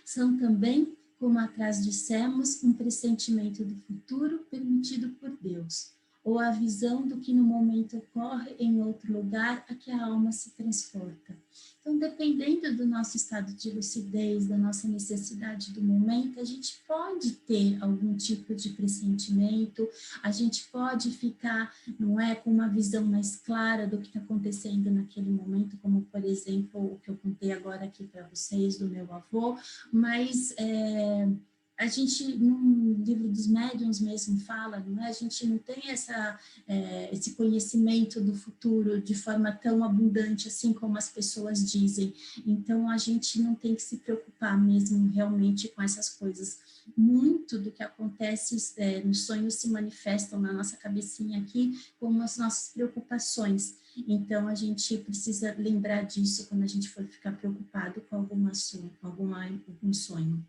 São também, como atrás dissemos, um pressentimento do futuro permitido por Deus, ou a visão do que no momento ocorre em outro lugar a que a alma se transporta. Então, dependendo do nosso estado de lucidez, da nossa necessidade do momento, a gente pode ter algum tipo de pressentimento, a gente pode ficar, não é, com uma visão mais clara do que está acontecendo naquele momento, como, por exemplo, o que eu contei agora aqui para vocês do meu avô, mas a gente, no livro dos médiuns mesmo fala, não é? A gente não tem esse conhecimento do futuro de forma tão abundante assim como as pessoas dizem. Então, a gente não tem que se preocupar mesmo realmente com essas coisas. Muito do que acontece nos sonhos se manifestam na nossa cabecinha aqui como as nossas preocupações. Então, a gente precisa lembrar disso quando a gente for ficar preocupado com algum sonho.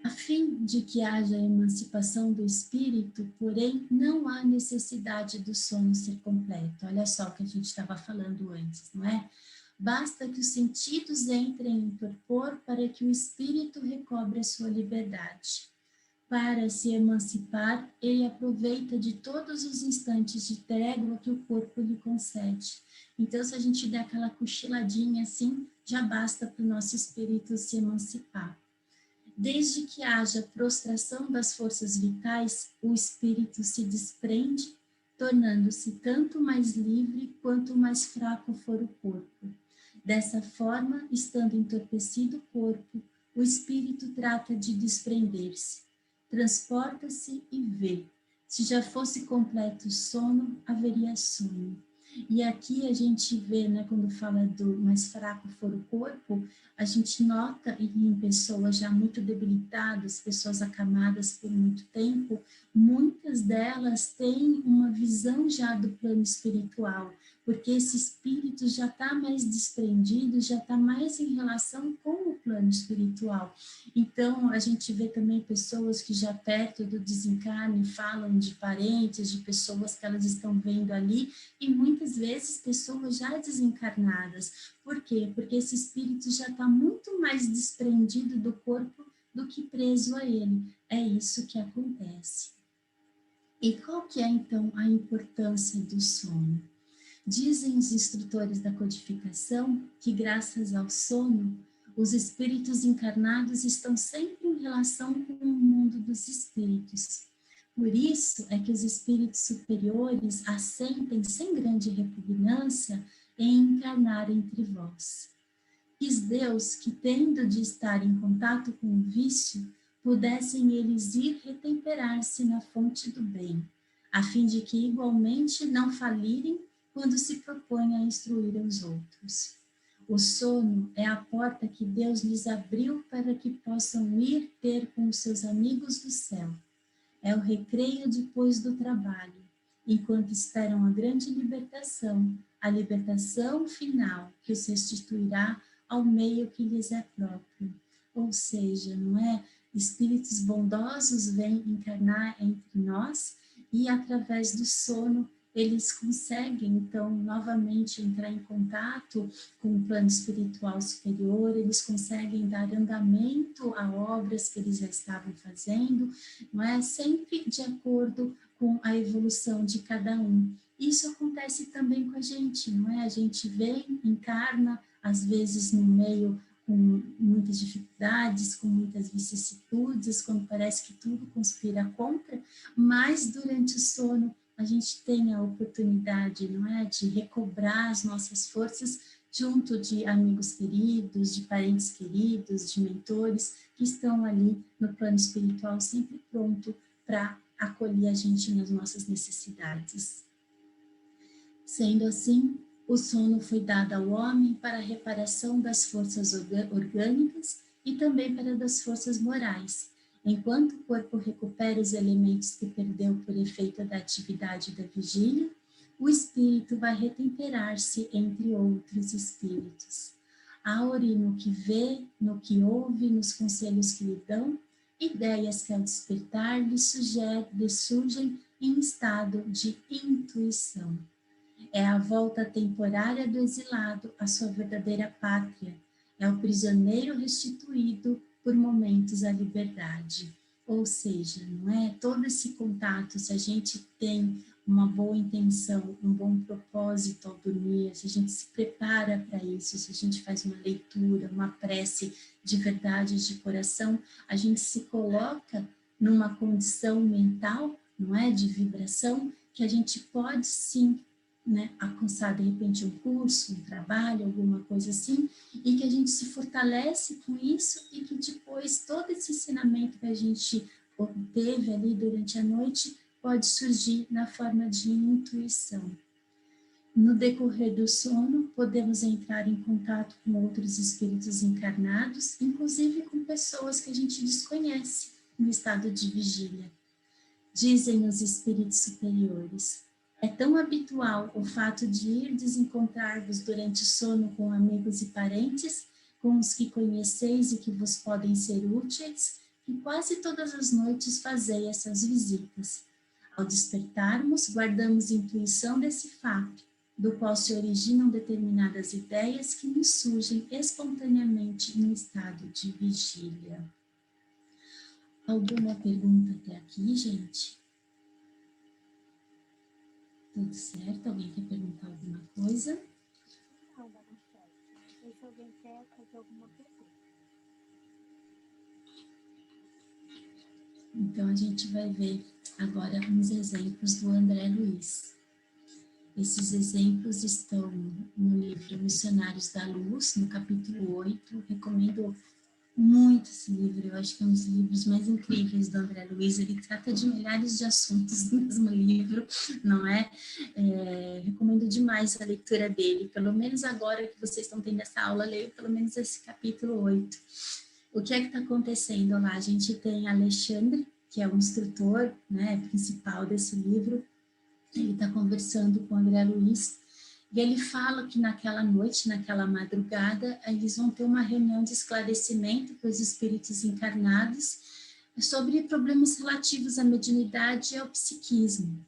A fim de que haja emancipação do espírito, porém, não há necessidade do sono ser completo. Olha só o que a gente estava falando antes, não é? Basta que os sentidos entrem em torpor para que o espírito recobre a sua liberdade. Para se emancipar, ele aproveita de todos os instantes de trégua que o corpo lhe concede. Então, se a gente der aquela cochiladinha assim, já basta para o nosso espírito se emancipar. Desde que haja prostração das forças vitais, o espírito se desprende, tornando-se tanto mais livre quanto mais fraco for o corpo. Dessa forma, estando entorpecido o corpo, o espírito trata de desprender-se, transporta-se e vê. Se já fosse completo o sono, haveria sono. E aqui a gente vê, né, quando fala do mais fraco for o corpo, a gente nota em pessoas já muito debilitadas, pessoas acamadas por muito tempo, muitas delas têm uma visão já do plano espiritual, porque esse espírito já está mais desprendido, já está mais em relação com o plano espiritual. Então, a gente vê também pessoas que já perto do desencarne falam de parentes, de pessoas que elas estão vendo ali, e muitas vezes pessoas já desencarnadas. Por quê? Porque esse espírito já está muito mais desprendido do corpo do que preso a ele. É isso que acontece. E qual que é, então, a importância do sono? Dizem os instrutores da codificação que, graças ao sono, os espíritos encarnados estão sempre em relação com o mundo dos espíritos. Por isso é que os espíritos superiores assentem sem grande repugnância em encarnar entre vós. Quis Deus que, tendo de estar em contato com o vício, pudessem eles ir retemperar-se na fonte do bem, a fim de que igualmente não falirem quando se propõem a instruir os outros. O sono é a porta que Deus lhes abriu para que possam ir ter com os seus amigos do céu. É o recreio depois do trabalho, enquanto esperam a grande libertação, a libertação final que os restituirá ao meio que lhes é próprio. Ou seja, não é? Espíritos bondosos vêm encarnar entre nós e, através do sono, eles conseguem, então, novamente entrar em contato com o plano espiritual superior, eles conseguem dar andamento a obras que eles já estavam fazendo, não é? Sempre de acordo com a evolução de cada um. Isso acontece também com a gente, não é? A gente vem, encarna, às vezes no meio com muitas dificuldades, com muitas vicissitudes, quando parece que tudo conspira contra, mas durante o sono a gente tem a oportunidade, não é, de recobrar as nossas forças junto de amigos queridos, de parentes queridos, de mentores que estão ali no plano espiritual sempre pronto para acolher a gente nas nossas necessidades. Sendo assim, o sono foi dado ao homem para a reparação das forças orgânicas e também para das forças morais. Enquanto o corpo recupera os elementos que perdeu por efeito da atividade da vigília, o espírito vai retemperar-se entre outros espíritos. Aure no que vê, no que ouve, nos conselhos que lhe dão, ideias que ao despertar lhe surgem em estado de intuição. É a volta temporária do exilado à sua verdadeira pátria. É o prisioneiro restituído por momentos à liberdade. Ou seja, não é? Todo esse contato, se a gente tem uma boa intenção, um bom propósito ao dormir, se a gente se prepara para isso, se a gente faz uma leitura, uma prece de verdade, de coração, a gente se coloca numa condição mental, não é? De vibração, que a gente pode sim né, a alcançar de repente um curso, um trabalho, alguma coisa assim, e que a gente se fortalece com isso e que depois todo esse ensinamento que a gente obteve ali durante a noite pode surgir na forma de intuição. No decorrer do sono, podemos entrar em contato com outros espíritos encarnados, inclusive com pessoas que a gente desconhece no estado de vigília. Dizem os espíritos superiores: é tão habitual o fato de ir desencontrar-vos durante o sono com amigos e parentes, com os que conheceis e que vos podem ser úteis, que quase todas as noites fazei essas visitas. Ao despertarmos, guardamos intuição desse fato, do qual se originam determinadas ideias que nos surgem espontaneamente no estado de vigília. Alguma pergunta até aqui, gente? Tudo certo? Alguém quer perguntar alguma coisa? Não, dá no chat. Não sei se alguém quer fazer alguma pergunta. Então, a gente vai ver agora uns exemplos do André Luiz. Esses exemplos estão no livro Missionários da Luz, no capítulo 8. Recomendo muito esse livro, eu acho que é um dos livros mais incríveis do André Luiz. Ele trata de milhares de assuntos no mesmo livro, não é? Recomendo demais a leitura dele, pelo menos agora que vocês estão tendo essa aula, leio pelo menos esse capítulo 8. O que é que está acontecendo lá? A gente tem Alexandre, que é o instrutor, né, principal desse livro. Ele está conversando com o André Luiz, e ele fala que naquela noite, naquela madrugada, eles vão ter uma reunião de esclarecimento com os espíritos encarnados sobre problemas relativos à mediunidade e ao psiquismo.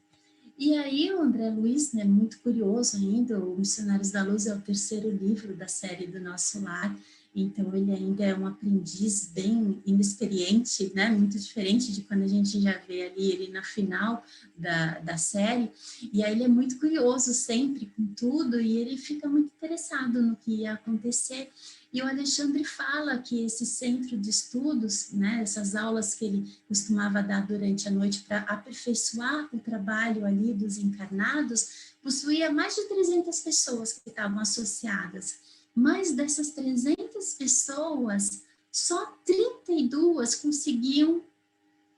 E aí o André Luiz, né, muito curioso ainda, o Missionários da Luz é o terceiro livro da série do Nosso Lar, então ele ainda é um aprendiz bem inexperiente, né, muito diferente de quando a gente já vê ali ele na final da série, e aí ele é muito curioso sempre com tudo, e ele fica muito interessado no que ia acontecer. E o Alexandre fala que esse centro de estudos, né, essas aulas que ele costumava dar durante a noite para aperfeiçoar o trabalho ali dos encarnados, possuía mais de 300 pessoas que estavam associadas. Mas dessas 300 pessoas, só 32 conseguiam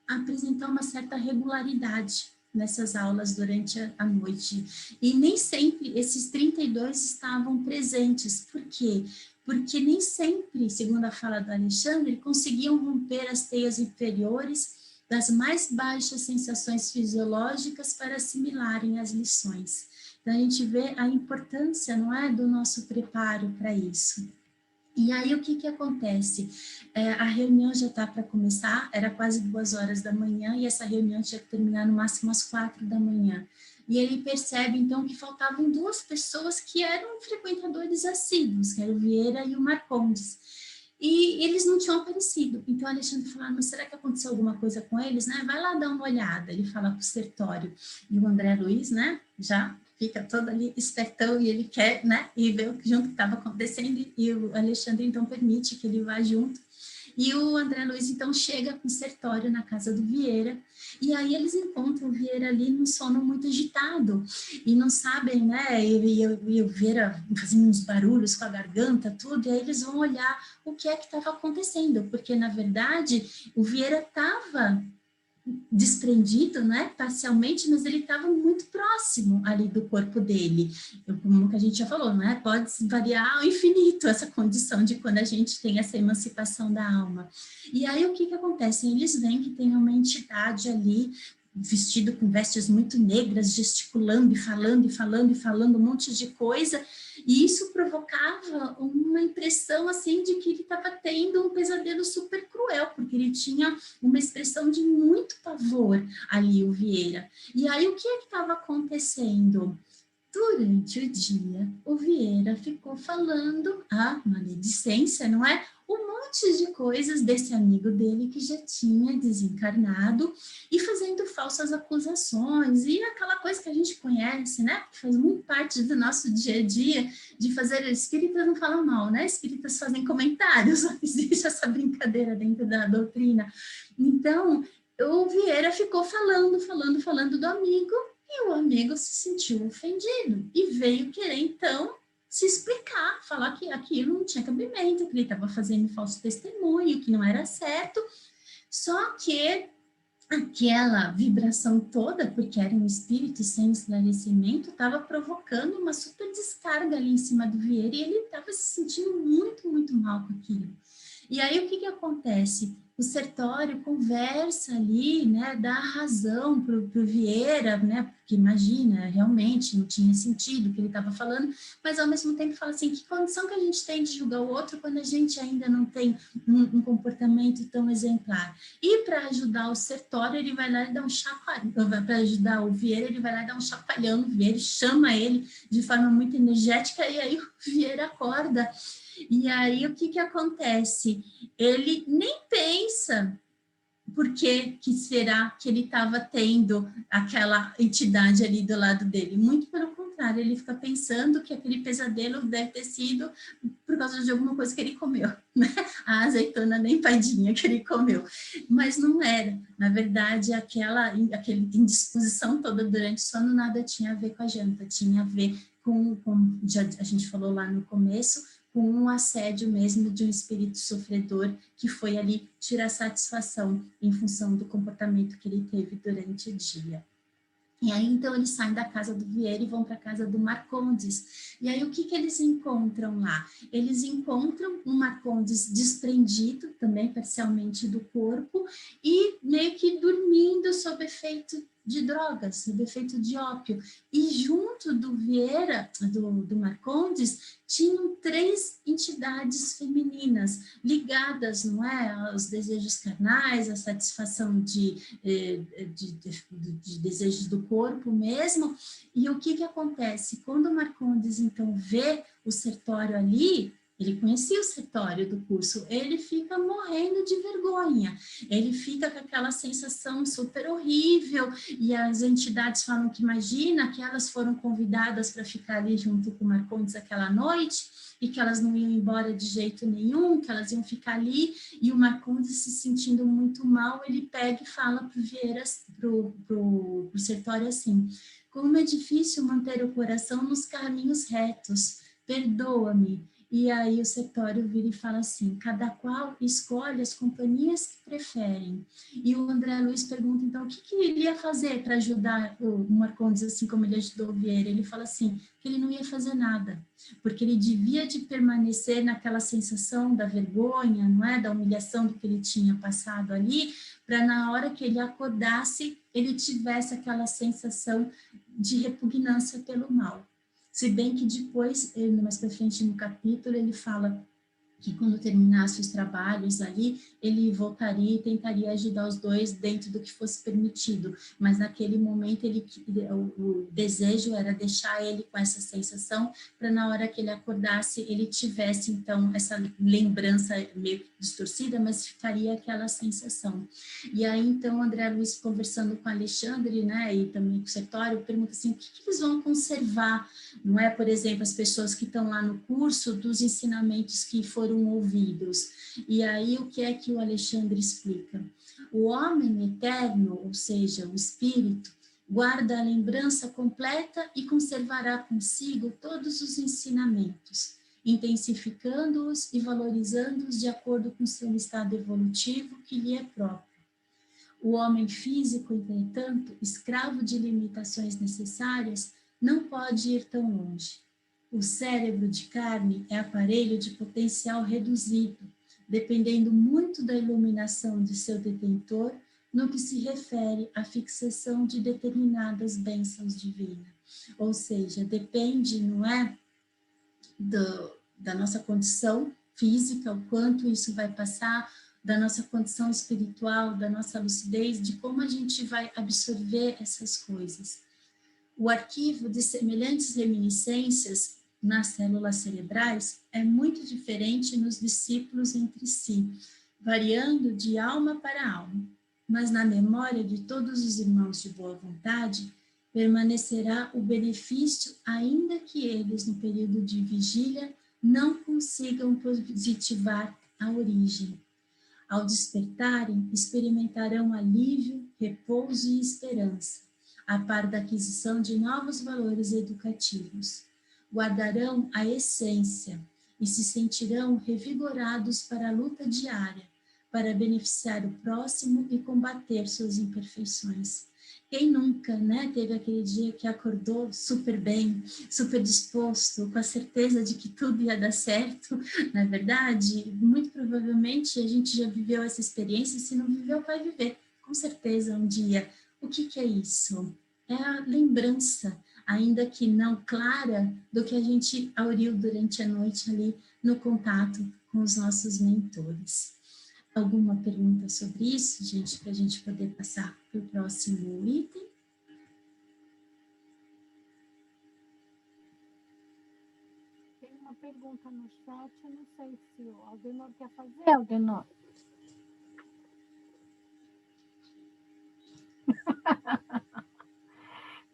apresentar uma certa regularidade nessas aulas durante a noite. E nem sempre esses 32 estavam presentes. Por quê? Porque nem sempre, segundo a fala do Alexandre, conseguiam romper as teias inferiores das mais baixas sensações fisiológicas para assimilarem as lições. Então, a gente vê a importância, não é, do nosso preparo para isso. E aí, o que acontece? A reunião já está para começar, era quase 2h da manhã, e essa reunião tinha que terminar no máximo às 4 da manhã. E ele percebe, então, que faltavam 2 pessoas que eram frequentadores assíduos, que era o Vieira e o Marcondes. E eles não tinham aparecido. Então, o Alexandre falou, mas será que aconteceu alguma coisa com eles? Né? Vai lá dar uma olhada. Ele fala para o Sertório. E o André Luiz, né, já fica todo ali espertão e ele quer, né, ir ver o que junto estava acontecendo. E o Alexandre, então, permite que ele vá junto. E o André Luiz, então, chega com o Sertório na casa do Vieira, e aí eles encontram o Vieira ali num sono muito agitado, e não sabem, né, e o Vieira fazendo uns barulhos com a garganta, tudo, e aí eles vão olhar o que é que estava acontecendo, porque, na verdade, o Vieira estava desprendido, né, parcialmente, mas ele estava muito próximo ali do corpo dele. Como que a gente já falou, né, pode variar ao infinito essa condição de quando a gente tem essa emancipação da alma. E aí o que acontece? Eles veem que tem uma entidade ali vestido com vestes muito negras, gesticulando e falando e falando e falando um monte de coisa, e isso provocava uma impressão assim de que ele estava tendo um pesadelo super cruel, porque ele tinha uma expressão de muito pavor ali, o Vieira. E aí o que é que estava acontecendo? Durante o dia, o Vieira ficou falando a maledicência, não é? Um monte de coisas desse amigo dele que já tinha desencarnado e fazendo falsas acusações e aquela coisa que a gente conhece, né? Que faz muito parte do nosso dia a dia, de fazer... Espíritas não falam mal, né? Espíritas fazem comentários, existe essa brincadeira dentro da doutrina. Então, o Vieira ficou falando do amigo, e o amigo se sentiu ofendido e veio querer, então, se explicar, falar que aquilo não tinha cabimento, que ele estava fazendo falso testemunho, que não era certo. Só que aquela vibração toda, porque era um espírito sem esclarecimento, estava provocando uma super descarga ali em cima do Vieira e ele estava se sentindo muito, muito mal com aquilo. E aí o que acontece? O Sertório conversa ali, né, dá razão para o Vieira, né, porque imagina, realmente não tinha sentido o que ele estava falando, mas ao mesmo tempo fala assim, que condição que a gente tem de julgar o outro quando a gente ainda não tem um comportamento tão exemplar? E para ajudar o Sertório, ele vai lá e dá um chacoalhão, para ajudar o Vieira, ele vai lá e dá um chacoalhão no Vieira, chama ele de forma muito energética, e aí o Vieira acorda. E aí, o que acontece? Ele nem pensa por que será que ele estava tendo aquela entidade ali do lado dele. Muito pelo contrário, ele fica pensando que aquele pesadelo deve ter sido por causa de alguma coisa que ele comeu, né? A azeitona nem padinha que ele comeu. Mas não era. Na verdade, aquela indisposição toda durante o sono nada tinha a ver com a janta, tinha a ver com já a gente falou lá no começo, com um assédio mesmo de um espírito sofredor que foi ali tirar satisfação em função do comportamento que ele teve durante o dia. E aí, então, eles saem da casa do Vieira e vão para a casa do Marcondes. E aí, o que eles encontram lá? Eles encontram um Marcondes desprendido, também parcialmente do corpo, e meio que dormindo sob efeito de drogas, sob efeito de ópio. E junto do Vieira, do Marcondes, tinham 3 entidades femininas ligadas, não é, aos desejos carnais, à satisfação de desejos do corpo mesmo. E o que acontece? Quando o Marcondes, então, vê o Sertório ali, ele conhecia o Sertório do curso, ele fica morrendo de vergonha, ele fica com aquela sensação super horrível, e as entidades falam que imagina que elas foram convidadas para ficar ali junto com o Marcondes aquela noite, e que elas não iam embora de jeito nenhum, que elas iam ficar ali, e o Marcondes se sentindo muito mal, ele pega e fala para o Vieira, pro Sertório assim, como é difícil manter o coração nos caminhos retos, perdoa-me. E aí o Sertório vira e fala assim, cada qual escolhe as companhias que preferem. E o André Luiz pergunta, então, o que ele ia fazer para ajudar o Marcondes, assim como ele ajudou o Vieira? Ele fala assim, que ele não ia fazer nada, porque ele devia de permanecer naquela sensação da vergonha, não é? Da humilhação do que ele tinha passado ali, para na hora que ele acordasse, ele tivesse aquela sensação de repugnância pelo mal. Se bem que depois, mais para frente no capítulo, ele fala que quando terminasse os trabalhos ali, ele voltaria e tentaria ajudar os dois dentro do que fosse permitido, mas naquele momento o desejo era deixar ele com essa sensação, para na hora que ele acordasse, ele tivesse então essa lembrança meio distorcida, mas ficaria aquela sensação. E aí então André Luiz conversando com Alexandre, né, e também com o Sertório, pergunta assim, o que eles vão conservar, não é, por exemplo, as pessoas que estão lá no curso, dos ensinamentos que foram ouvidos. E aí o que é que o Alexandre explica? O homem eterno, ou seja, o espírito, guarda a lembrança completa e conservará consigo todos os ensinamentos, intensificando-os e valorizando-os de acordo com seu estado evolutivo que lhe é próprio. O homem físico, entretanto, escravo de limitações necessárias, não pode ir tão longe. O cérebro de carne é aparelho de potencial reduzido, dependendo muito da iluminação de seu detentor no que se refere à fixação de determinadas bênçãos divinas. Ou seja, depende, não é, da nossa condição física, o quanto isso vai passar, da nossa condição espiritual, da nossa lucidez, de como a gente vai absorver essas coisas. O arquivo de semelhantes reminiscências nas células cerebrais é muito diferente nos discípulos entre si, variando de alma para alma, mas na memória de todos os irmãos de boa vontade permanecerá o benefício, ainda que eles, no período de vigília, não consigam positivar a origem. Ao despertarem, experimentarão alívio, repouso e esperança. a par da aquisição de novos valores educativos. Guardarão a essência e se sentirão revigorados para a luta diária, para beneficiar o próximo e combater suas imperfeições. Quem nunca, né, teve aquele dia que acordou super bem, super disposto, com a certeza de que tudo ia dar certo, na verdade? Muito provavelmente a gente já viveu essa experiência, e se não viveu, vai viver, com certeza, um dia. O que é isso? É a lembrança, ainda que não clara, do que a gente auriu durante a noite ali no contato com os nossos mentores. Alguma pergunta sobre isso, gente, para a gente poder passar para o próximo item? Tem uma pergunta no chat, eu não sei se o Aldenor quer fazer, Aldenor.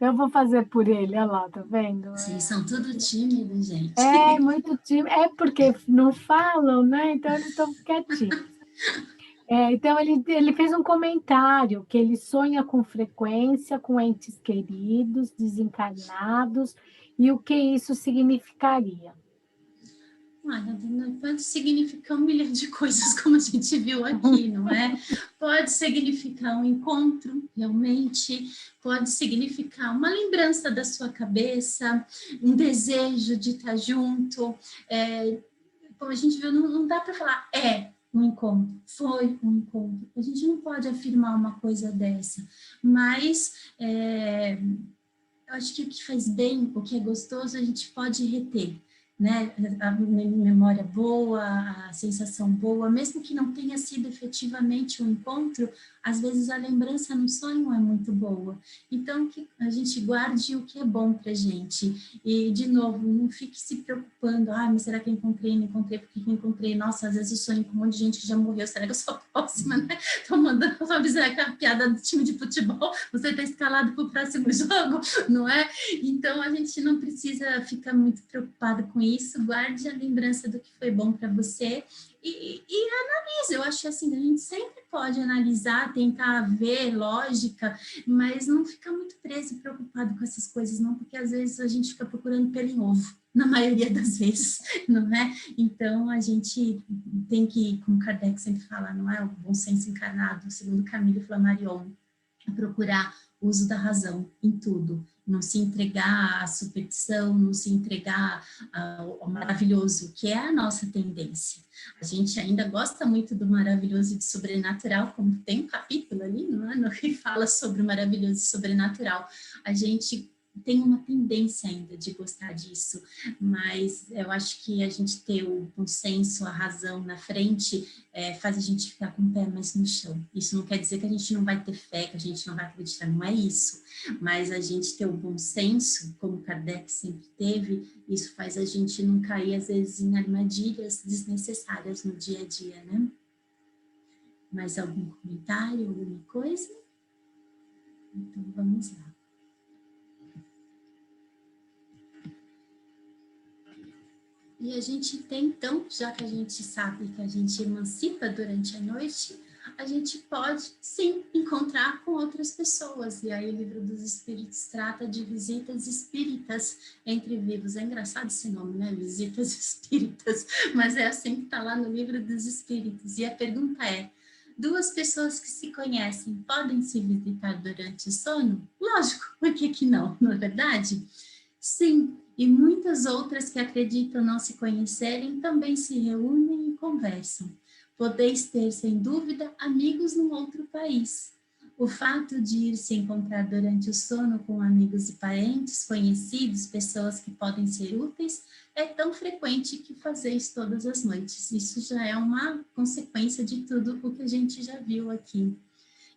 Eu vou fazer por ele, olha lá, tá vendo? Vocês são tudo tímidos, gente. É, muito tímido. É porque não falam, né? Então eles estão quietinhos. Então ele fez um comentário que ele sonha com frequência com entes queridos, desencarnados, e o que isso significaria. Olha, pode significar 1 milhão de coisas, como a gente viu aqui, não é? Pode significar um encontro, realmente, pode significar uma lembrança da sua cabeça, um desejo de estar junto. Como a gente viu, não dá para falar um encontro, foi um encontro. A gente não pode afirmar uma coisa dessa, mas eu acho que o que faz bem, o que é gostoso, a gente pode reter, né? A memória boa, a sensação boa, mesmo que não tenha sido efetivamente um encontro, às vezes a lembrança no sonho é muito boa. Então, que a gente guarde o que é bom para a gente. E, de novo, não fique se preocupando, mas será que eu encontrei, não encontrei, por que eu encontrei? Nossa, às vezes eu sonho com um monte de gente que já morreu, será que eu sou a próxima, né? Estou mandando avisar aquela piada do time de futebol, você está escalado para o próximo jogo, não é? Então, a gente não precisa ficar muito preocupado com isso, guarde a lembrança do que foi bom para você e analise. Eu acho assim, a gente sempre pode analisar, tentar ver lógica, mas não fica muito preso e preocupado com essas coisas, não, porque às vezes a gente fica procurando pelo em ovo, na maioria das vezes, não é? Então, a gente tem que, como Kardec sempre fala, não é? O bom senso encarnado, segundo Camille Flammarion, procurar o uso da razão em tudo, não se entregar à superstição, não se entregar ao maravilhoso, que é a nossa tendência. A gente ainda gosta muito do maravilhoso e do sobrenatural, como tem um capítulo ali, não é? No que fala sobre o maravilhoso e sobrenatural. A gente tem uma tendência ainda de gostar disso, mas eu acho que a gente ter o bom senso, a razão na frente, faz a gente ficar com o pé mais no chão. Isso não quer dizer que a gente não vai ter fé, que a gente não vai acreditar, não é isso. Mas a gente ter o bom senso, como Kardec sempre teve, isso faz a gente não cair, às vezes, em armadilhas desnecessárias no dia a dia, né? Mais algum comentário, alguma coisa? Então, vamos lá. E a gente tem, então, já que a gente sabe que a gente emancipa durante a noite, a gente pode, sim, encontrar com outras pessoas. E aí o Livro dos Espíritos trata de visitas espíritas entre vivos. É engraçado esse nome, né? Visitas espíritas. Mas é assim que está lá no Livro dos Espíritos. E a pergunta é, 2 pessoas que se conhecem podem se visitar durante o sono? Lógico, por que não é verdade? Sim, e muitas outras que acreditam não se conhecerem também se reúnem e conversam. Podeis ter, sem dúvida, amigos num outro país. O fato de ir se encontrar durante o sono com amigos e parentes, conhecidos, pessoas que podem ser úteis, é tão frequente que fazeis todas as noites. Isso já é uma consequência de tudo o que a gente já viu aqui.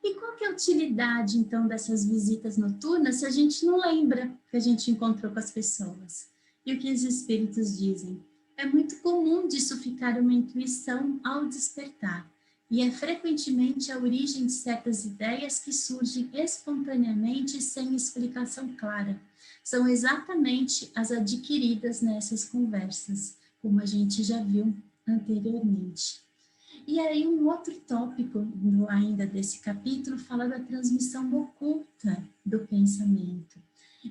E qual que é a utilidade, então, dessas visitas noturnas se a gente não lembra que a gente encontrou com as pessoas? E o que os espíritos dizem? É muito comum disso ficar uma intuição ao despertar, e é frequentemente a origem de certas ideias que surgem espontaneamente sem explicação clara. São exatamente as adquiridas nessas conversas, como a gente já viu anteriormente. E aí um outro tópico ainda desse capítulo fala da transmissão oculta do pensamento.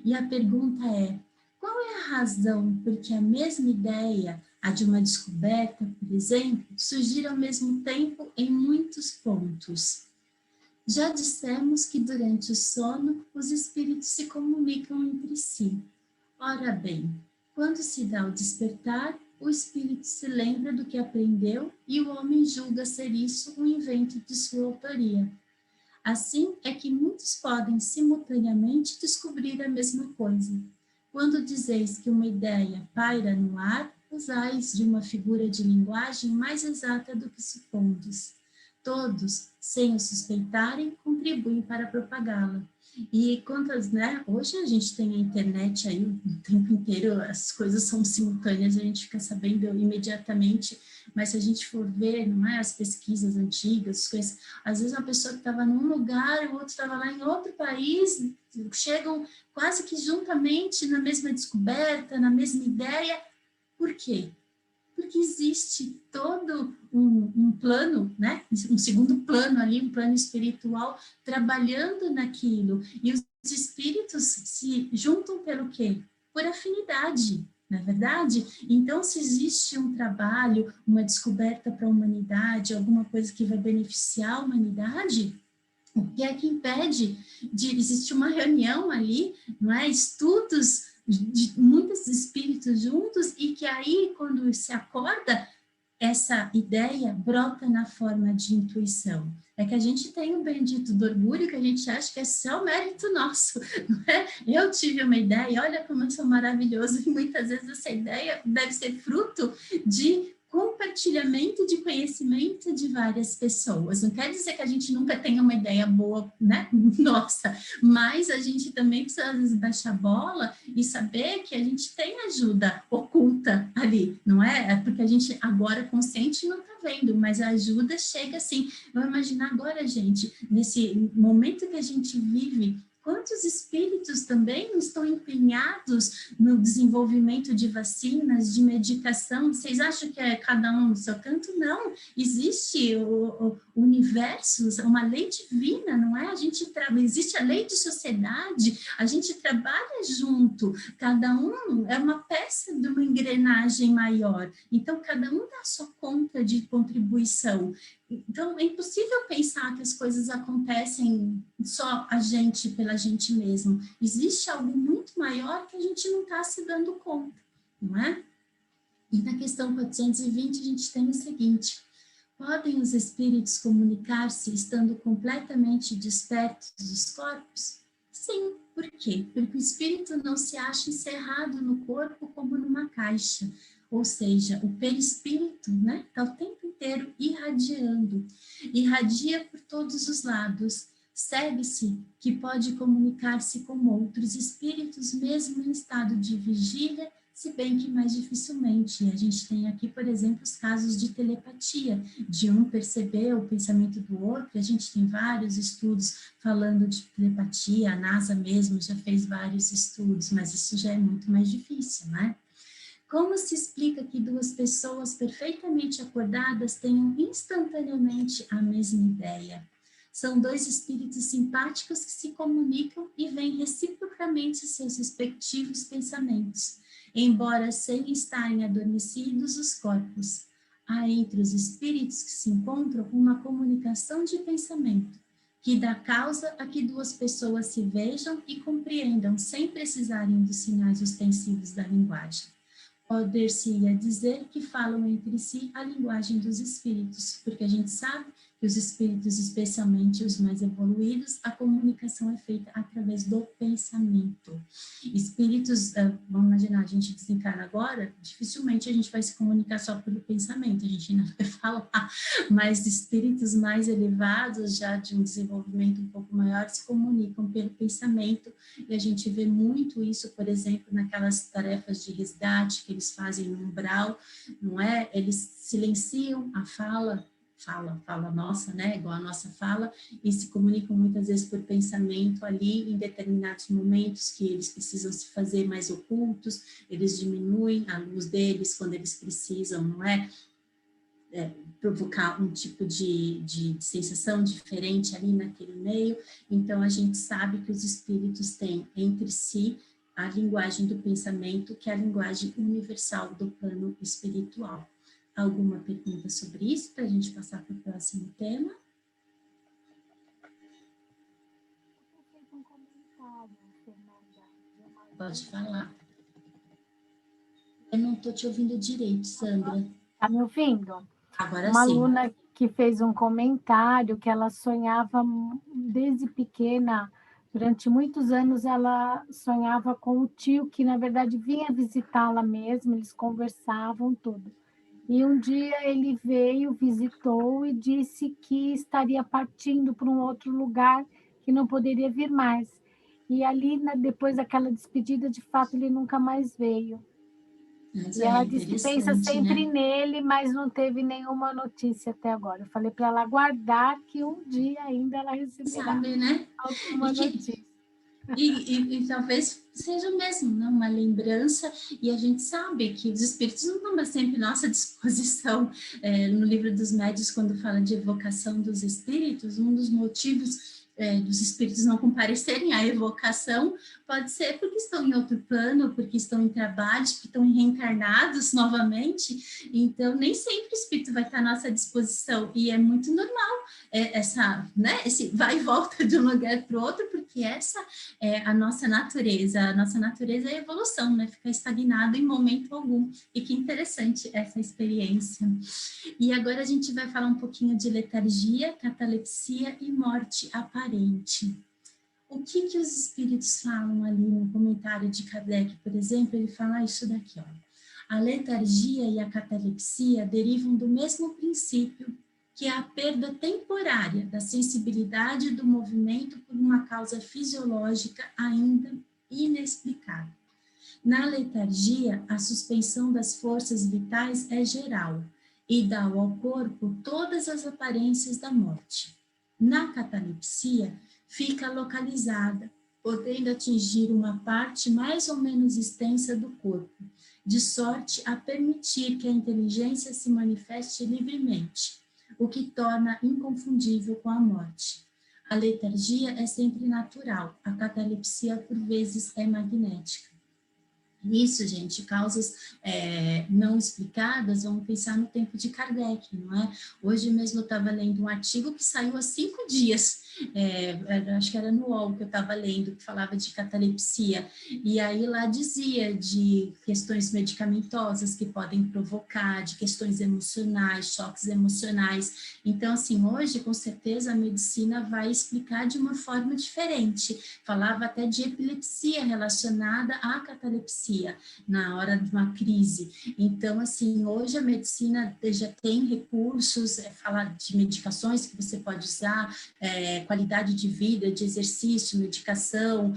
E a pergunta é, qual é a razão por que a mesma ideia, a de uma descoberta, por exemplo, surgir ao mesmo tempo em muitos pontos? Já dissemos que durante o sono os espíritos se comunicam entre si. Ora bem, quando se dá o despertar, o espírito se lembra do que aprendeu e o homem julga ser isso um invento de sua autoria. Assim é que muitos podem simultaneamente descobrir a mesma coisa. Quando dizeis que uma ideia paira no ar, usais de uma figura de linguagem mais exata do que supondes. Todos, sem o suspeitarem, contribuem para propagá-la. E quantas, né? Hoje a gente tem a internet aí o tempo inteiro, as coisas são simultâneas, a gente fica sabendo imediatamente, mas se a gente for ver, não é, as pesquisas antigas, as coisas, às vezes uma pessoa que estava num lugar, o outro estava lá em outro país, chegam quase que juntamente na mesma descoberta, na mesma ideia. Por quê? Porque existe todo um plano, né? Um segundo plano ali, um plano espiritual, trabalhando naquilo. E os espíritos se juntam pelo quê? Por afinidade, não é verdade? Então, se existe um trabalho, uma descoberta para a humanidade, alguma coisa que vai beneficiar a humanidade, o que é que impede de existir uma reunião ali, não é? Estudos de muitos espíritos juntos e que aí, quando se acorda, essa ideia brota na forma de intuição. É que a gente tem o bendito do orgulho, que a gente acha que é só mérito nosso, não é? Eu tive uma ideia, olha como eu sou maravilhoso, e muitas vezes essa ideia deve ser fruto de compartilhamento de conhecimento de várias pessoas. Não quer dizer que a gente nunca tenha uma ideia boa, né? Nossa, mas a gente também precisa, às vezes, baixar a bola e saber que a gente tem ajuda oculta ali, não é? É porque a gente agora consciente não está vendo, mas a ajuda chega assim. Vamos imaginar agora, gente, nesse momento que a gente vive, quantos espíritos também estão empenhados no desenvolvimento de vacinas, de medicação? Vocês acham que é cada um no seu canto? Não. Existe o universo, uma lei divina, não é? Existe a lei de sociedade, a gente trabalha junto, cada um é uma peça de uma engrenagem maior. Então, cada um dá a sua conta de contribuição. Então, é impossível pensar que as coisas acontecem só a gente, pela gente mesmo. Existe algo muito maior que a gente não está se dando conta, não é? E na questão 420, a gente tem o seguinte: podem os espíritos comunicar-se estando completamente despertos dos corpos? Sim. Por quê? Porque o espírito não se acha encerrado no corpo como numa caixa. Ou seja, o perispírito, né, está o tempo inteiro irradiando, irradia por todos os lados. Segue-se que pode comunicar-se com outros espíritos mesmo em estado de vigília, se bem que mais dificilmente. A gente tem aqui, por exemplo, os casos de telepatia, de um perceber o pensamento do outro. A gente tem vários estudos falando de telepatia, a NASA mesmo já fez vários estudos, mas isso já é muito mais difícil, né? Como se explica que duas pessoas perfeitamente acordadas tenham instantaneamente a mesma ideia? São dois espíritos simpáticos que se comunicam e veem reciprocamente seus respectivos pensamentos, embora sem estarem adormecidos os corpos. Há entre os espíritos que se encontram uma comunicação de pensamento, que dá causa a que duas pessoas se vejam e compreendam sem precisarem dos sinais ostensivos da linguagem. Poder-se-ia dizer que falam entre si a linguagem dos espíritos, porque a gente sabe que os espíritos, especialmente os mais evoluídos, a comunicação é feita através do pensamento. Espíritos, vamos imaginar, a gente desencarna agora, dificilmente a gente vai se comunicar só pelo pensamento, a gente ainda vai falar, mas espíritos mais elevados, já de um desenvolvimento um pouco maior, se comunicam pelo pensamento, e a gente vê muito isso, por exemplo, naquelas tarefas de resgate que eles fazem no umbral, não é? Eles silenciam a fala nossa, né, igual a nossa fala, e se comunicam muitas vezes por pensamento ali, em determinados momentos que eles precisam se fazer mais ocultos, eles diminuem a luz deles quando eles precisam, não é? provocar um tipo de sensação diferente ali naquele meio. Então, a gente sabe que os espíritos têm entre si a linguagem do pensamento, que é a linguagem universal do plano espiritual. Alguma pergunta sobre isso, para a gente passar para o próximo tema? Pode falar. Eu não estou te ouvindo direito, Sandra. Está me ouvindo? Agora Uma sim. aluna que fez um comentário que ela sonhava desde pequena, durante muitos anos ela sonhava com o tio que na verdade vinha visitá-la mesmo, eles conversavam tudo. E um dia ele veio, visitou e disse que estaria partindo para um outro lugar que não poderia vir mais. E ali, depois daquela despedida, de fato, ele nunca mais veio. Mas E ela disse que pensa sempre nele, mas não teve nenhuma notícia até agora. Eu falei para ela aguardar que um dia ainda ela receberá sabe, né? alguma notícia. E talvez seja mesmo, né? Uma lembrança, e a gente sabe que os espíritos não estão sempre à nossa disposição. No livro dos médiuns, quando fala de evocação dos espíritos, um dos motivos dos espíritos não comparecerem à evocação pode ser porque estão em outro plano, porque estão em trabalho, porque estão reencarnados novamente. Então, nem sempre o espírito vai estar à nossa disposição, e é muito normal esse vai e volta de um lugar para o outro, porque essa é a nossa natureza. A nossa natureza é a evolução, né? Ficar estagnado em momento algum. E que interessante essa experiência. E agora a gente vai falar um pouquinho de letargia, catalepsia e morte aparente. O que os espíritos falam ali no comentário de Kardec, por exemplo? Ele fala isso daqui, ó. A letargia e a catalepsia derivam do mesmo princípio, que é a perda temporária da sensibilidade do movimento por uma causa fisiológica ainda inexplicável. Na letargia, a suspensão das forças vitais é geral e dá ao corpo todas as aparências da morte. Na catalepsia, fica localizada, podendo atingir uma parte mais ou menos extensa do corpo, de sorte a permitir que a inteligência se manifeste livremente, o que torna inconfundível com a morte. A letargia é sempre natural, a catalepsia por vezes é magnética. Isso, gente, causas não explicadas, vamos pensar no tempo de Kardec, não é? Hoje mesmo eu estava lendo um artigo que saiu há 5 dias, acho que era no UOL que eu estava lendo, que falava de catalepsia, e aí lá dizia de questões medicamentosas que podem provocar, de questões emocionais, choques emocionais. Então, assim, hoje, com certeza, a medicina vai explicar de uma forma diferente. Falava até de epilepsia relacionada à catalepsia, na hora de uma crise. Então, assim, hoje a medicina já tem recursos, fala de medicações que você pode usar, qualidade de vida, de exercício, medicação,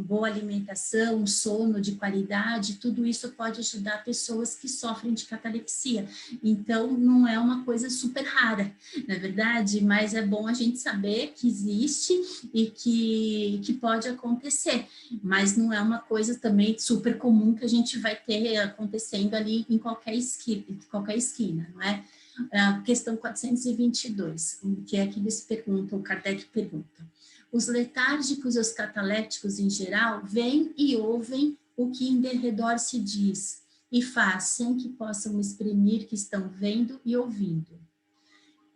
boa alimentação, sono de qualidade, tudo isso pode ajudar pessoas que sofrem de catalepsia. Então, não é uma coisa super rara, na verdade, mas é bom a gente saber que existe e que pode acontecer, mas não é uma coisa também super comum que a gente vai ter acontecendo ali em qualquer esquina, não é? A questão 422, que é que eles perguntam, o Kardec pergunta: os letárgicos e os catalépticos em geral veem e ouvem o que em derredor se diz e faz sem que possam exprimir que estão vendo e ouvindo.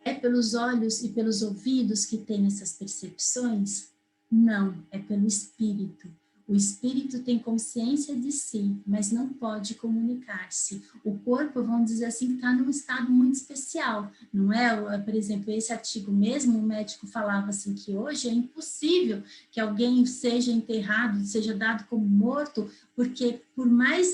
É pelos olhos e pelos ouvidos que têm essas percepções? Não, é pelo espírito. O espírito tem consciência de si, mas não pode comunicar-se. O corpo, vamos dizer assim, está num estado muito especial, não é? Por exemplo, esse artigo mesmo, o médico falava assim que hoje é impossível que alguém seja enterrado, seja dado como morto, porque por mais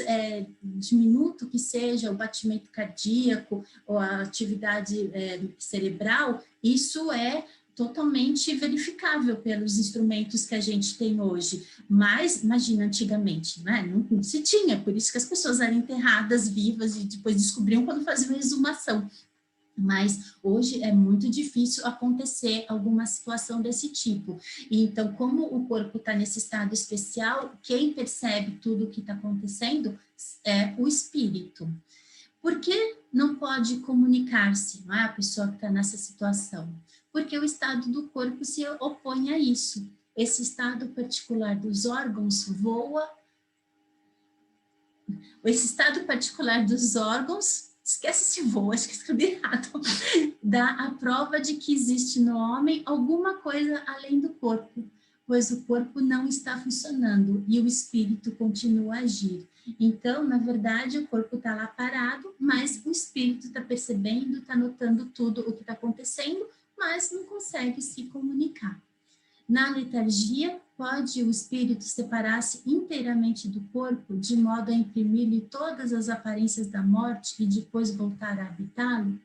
diminuto que seja o batimento cardíaco ou a atividade cerebral, isso é totalmente verificável pelos instrumentos que a gente tem hoje. Mas, imagina, antigamente, né? Não se tinha, por isso que as pessoas eram enterradas vivas e depois descobriam quando faziam a exumação. Mas hoje é muito difícil acontecer alguma situação desse tipo. E então, como o corpo está nesse estado especial, quem percebe tudo o que está acontecendo é o espírito. Por que não pode comunicar-se, não é, a pessoa que está nessa situação? Porque o estado do corpo se opõe a isso. Esse estado particular dos órgãos voa. Esse estado particular dos órgãos, esquece se voa, acho que escrevi errado, dá a prova de que existe no homem alguma coisa além do corpo, pois o corpo não está funcionando e o espírito continua a agir. Então, na verdade, o corpo está lá parado, mas o espírito está percebendo, está notando tudo o que está acontecendo, mas não consegue se comunicar. Na letargia, pode o espírito separar-se inteiramente do corpo, de modo a imprimir-lhe todas as aparências da morte e depois voltar a habitá-lo?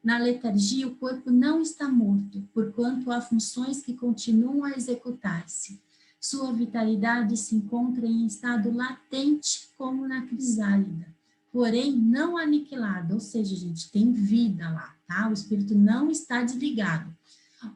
Na letargia, o corpo não está morto, porquanto há funções que continuam a executar-se. Sua vitalidade se encontra em estado latente, como na crisálida, porém não aniquilada, ou seja, gente, tem vida lá, tá? O espírito não está desligado.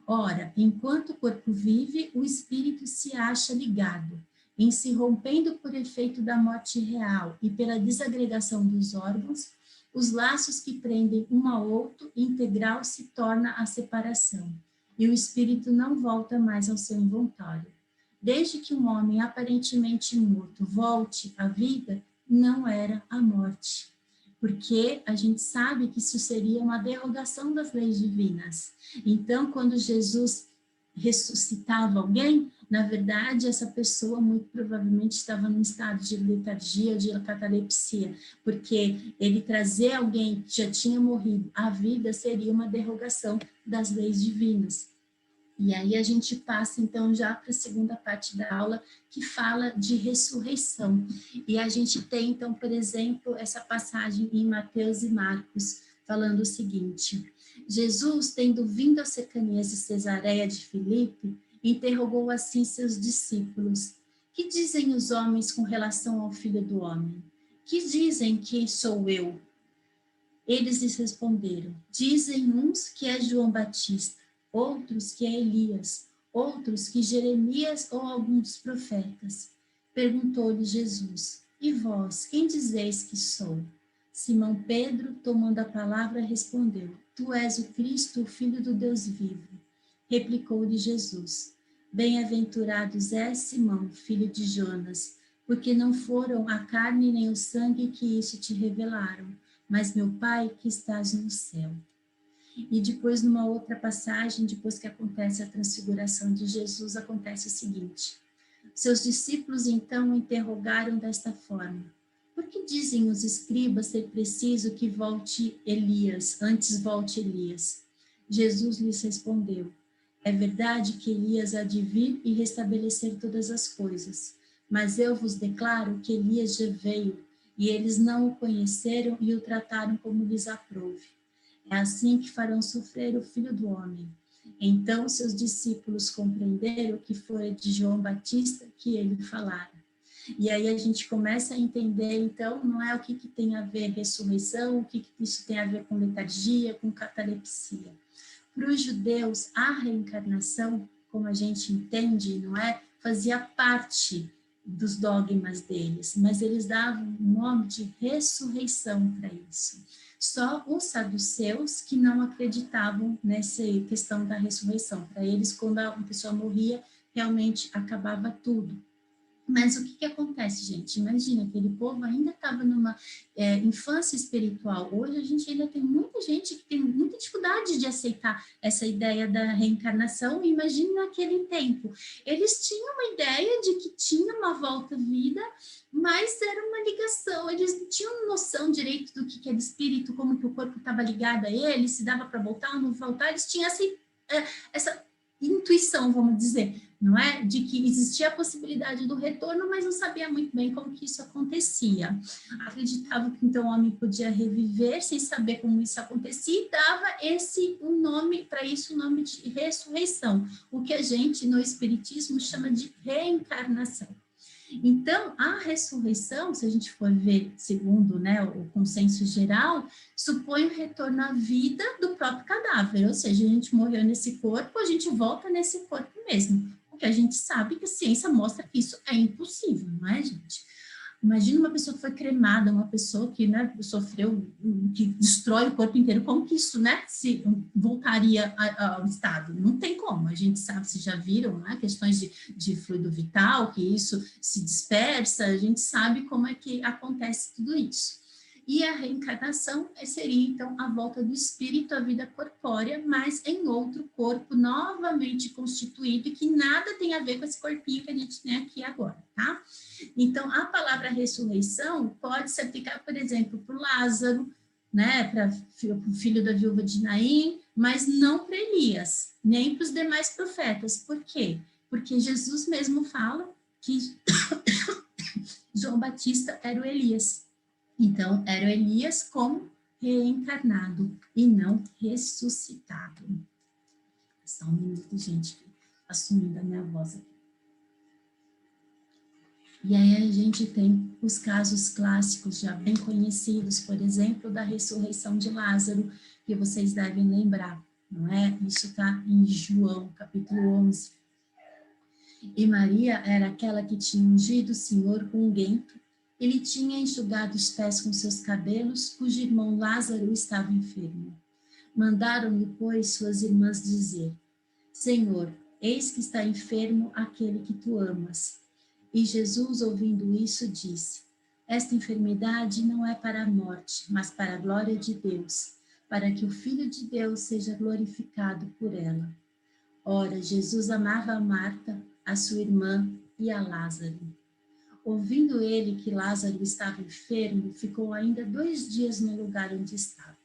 Ora, enquanto o corpo vive, o espírito se acha ligado, em se rompendo por efeito da morte real e pela desagregação dos órgãos, os laços que prendem um ao outro, integral se torna a separação, e o espírito não volta mais ao seu involtório. Desde que um homem aparentemente morto volte à vida, não era a morte, porque a gente sabe que isso seria uma derrogação das leis divinas. Então, quando Jesus ressuscitava alguém, na verdade, essa pessoa muito provavelmente estava num estado de letargia ou de catalepsia, porque ele trazer alguém que já tinha morrido à vida seria uma derrogação das leis divinas. E aí a gente passa, então, já para a segunda parte da aula, que fala de ressurreição. E a gente tem, então, por exemplo, essa passagem em Mateus e Marcos, falando o seguinte: Jesus, tendo vindo às cercanias de Cesareia de Filipe, interrogou assim seus discípulos: que dizem os homens com relação ao Filho do Homem? Que dizem que sou eu? Eles lhes responderam: dizem uns que é João Batista, outros que é Elias, outros que Jeremias ou algum dos profetas. Perguntou-lhe Jesus: e vós, quem dizeis que sou? Simão Pedro, tomando a palavra, respondeu: tu és o Cristo, o Filho do Deus vivo. Replicou-lhe Jesus: bem-aventurados és, Simão, filho de Jonas, porque não foram a carne nem o sangue que isso te revelaram, mas meu Pai que estás no céu. E depois, numa outra passagem, depois que acontece a transfiguração de Jesus, acontece o seguinte: seus discípulos então o interrogaram desta forma: por que dizem os escribas ser preciso que volte Elias, antes volte Elias? Jesus lhes respondeu: é verdade que Elias há de vir e restabelecer todas as coisas, mas eu vos declaro que Elias já veio, e eles não o conheceram e o trataram como lhes aprouve. É assim que farão sofrer o Filho do Homem. Então seus discípulos compreenderam que foi de João Batista que ele falara. E aí a gente começa a entender, então, não é o que tem a ver ressurreição, o que isso tem a ver com letargia, com catalepsia. Para os judeus, a reencarnação, como a gente entende, não é, fazia parte dos dogmas deles, mas eles davam o nome de ressurreição para isso. Só os saduceus que não acreditavam nessa questão da ressurreição. Para eles, quando uma pessoa morria, realmente acabava tudo. Mas o que acontece, gente? Imagina, aquele povo ainda estava numa infância espiritual. Hoje a gente ainda tem muita gente que tem muita dificuldade de aceitar essa ideia da reencarnação. Imagine naquele tempo. Eles tinham uma ideia de que tinha uma volta à vida, mas era uma ligação. Eles não tinham noção direito do que era espírito, como que o corpo estava ligado a ele, se dava para voltar ou não voltar. Eles tinham essa intuição, vamos dizer, não é? De que existia a possibilidade do retorno, mas não sabia muito bem como que isso acontecia. Acreditava que então o homem podia reviver sem saber como isso acontecia e dava um nome para isso, o nome de ressurreição, o que a gente no espiritismo chama de reencarnação. Então, a ressurreição, se a gente for ver segundo, né, o consenso geral, supõe o retorno à vida do próprio cadáver, ou seja, a gente morreu nesse corpo, a gente volta nesse corpo mesmo, porque a gente sabe que a ciência mostra que isso é impossível, não é, gente? Imagina uma pessoa que foi cremada, uma pessoa que, né, sofreu, que destrói o corpo inteiro, como que isso, né, se voltaria ao estado? Não tem como, a gente sabe, vocês já viram, né, questões de fluido vital, que isso se dispersa, a gente sabe como é que acontece tudo isso. E a reencarnação seria, então, a volta do espírito à vida corpórea, mas em outro corpo novamente constituído, que nada tem a ver com esse corpinho que a gente tem aqui agora, tá? Então, a palavra ressurreição pode se aplicar, por exemplo, para o Lázaro, né, para o filho da viúva de Naim, mas não para Elias, nem para os demais profetas. Por quê? Porque Jesus mesmo fala que João Batista era o Elias. Então, era o Elias como reencarnado e não ressuscitado. Só um minuto, gente, assumindo a minha voz aqui. E aí a gente tem os casos clássicos já bem conhecidos, por exemplo, da ressurreição de Lázaro, que vocês devem lembrar, não é? Isso está em João, capítulo 11. E Maria era aquela que tinha ungido o Senhor com unguento. Ele tinha enxugado os pés com seus cabelos, cujo irmão Lázaro estava enfermo. Mandaram-lhe, pois, suas irmãs dizer: Senhor, eis que está enfermo aquele que tu amas. E Jesus, ouvindo isso, disse: Esta enfermidade não é para a morte, mas para a glória de Deus, para que o Filho de Deus seja glorificado por ela. Ora, Jesus amava a Marta, a sua irmã e a Lázaro. Ouvindo ele que Lázaro estava enfermo, ficou ainda 2 dias no lugar onde estava.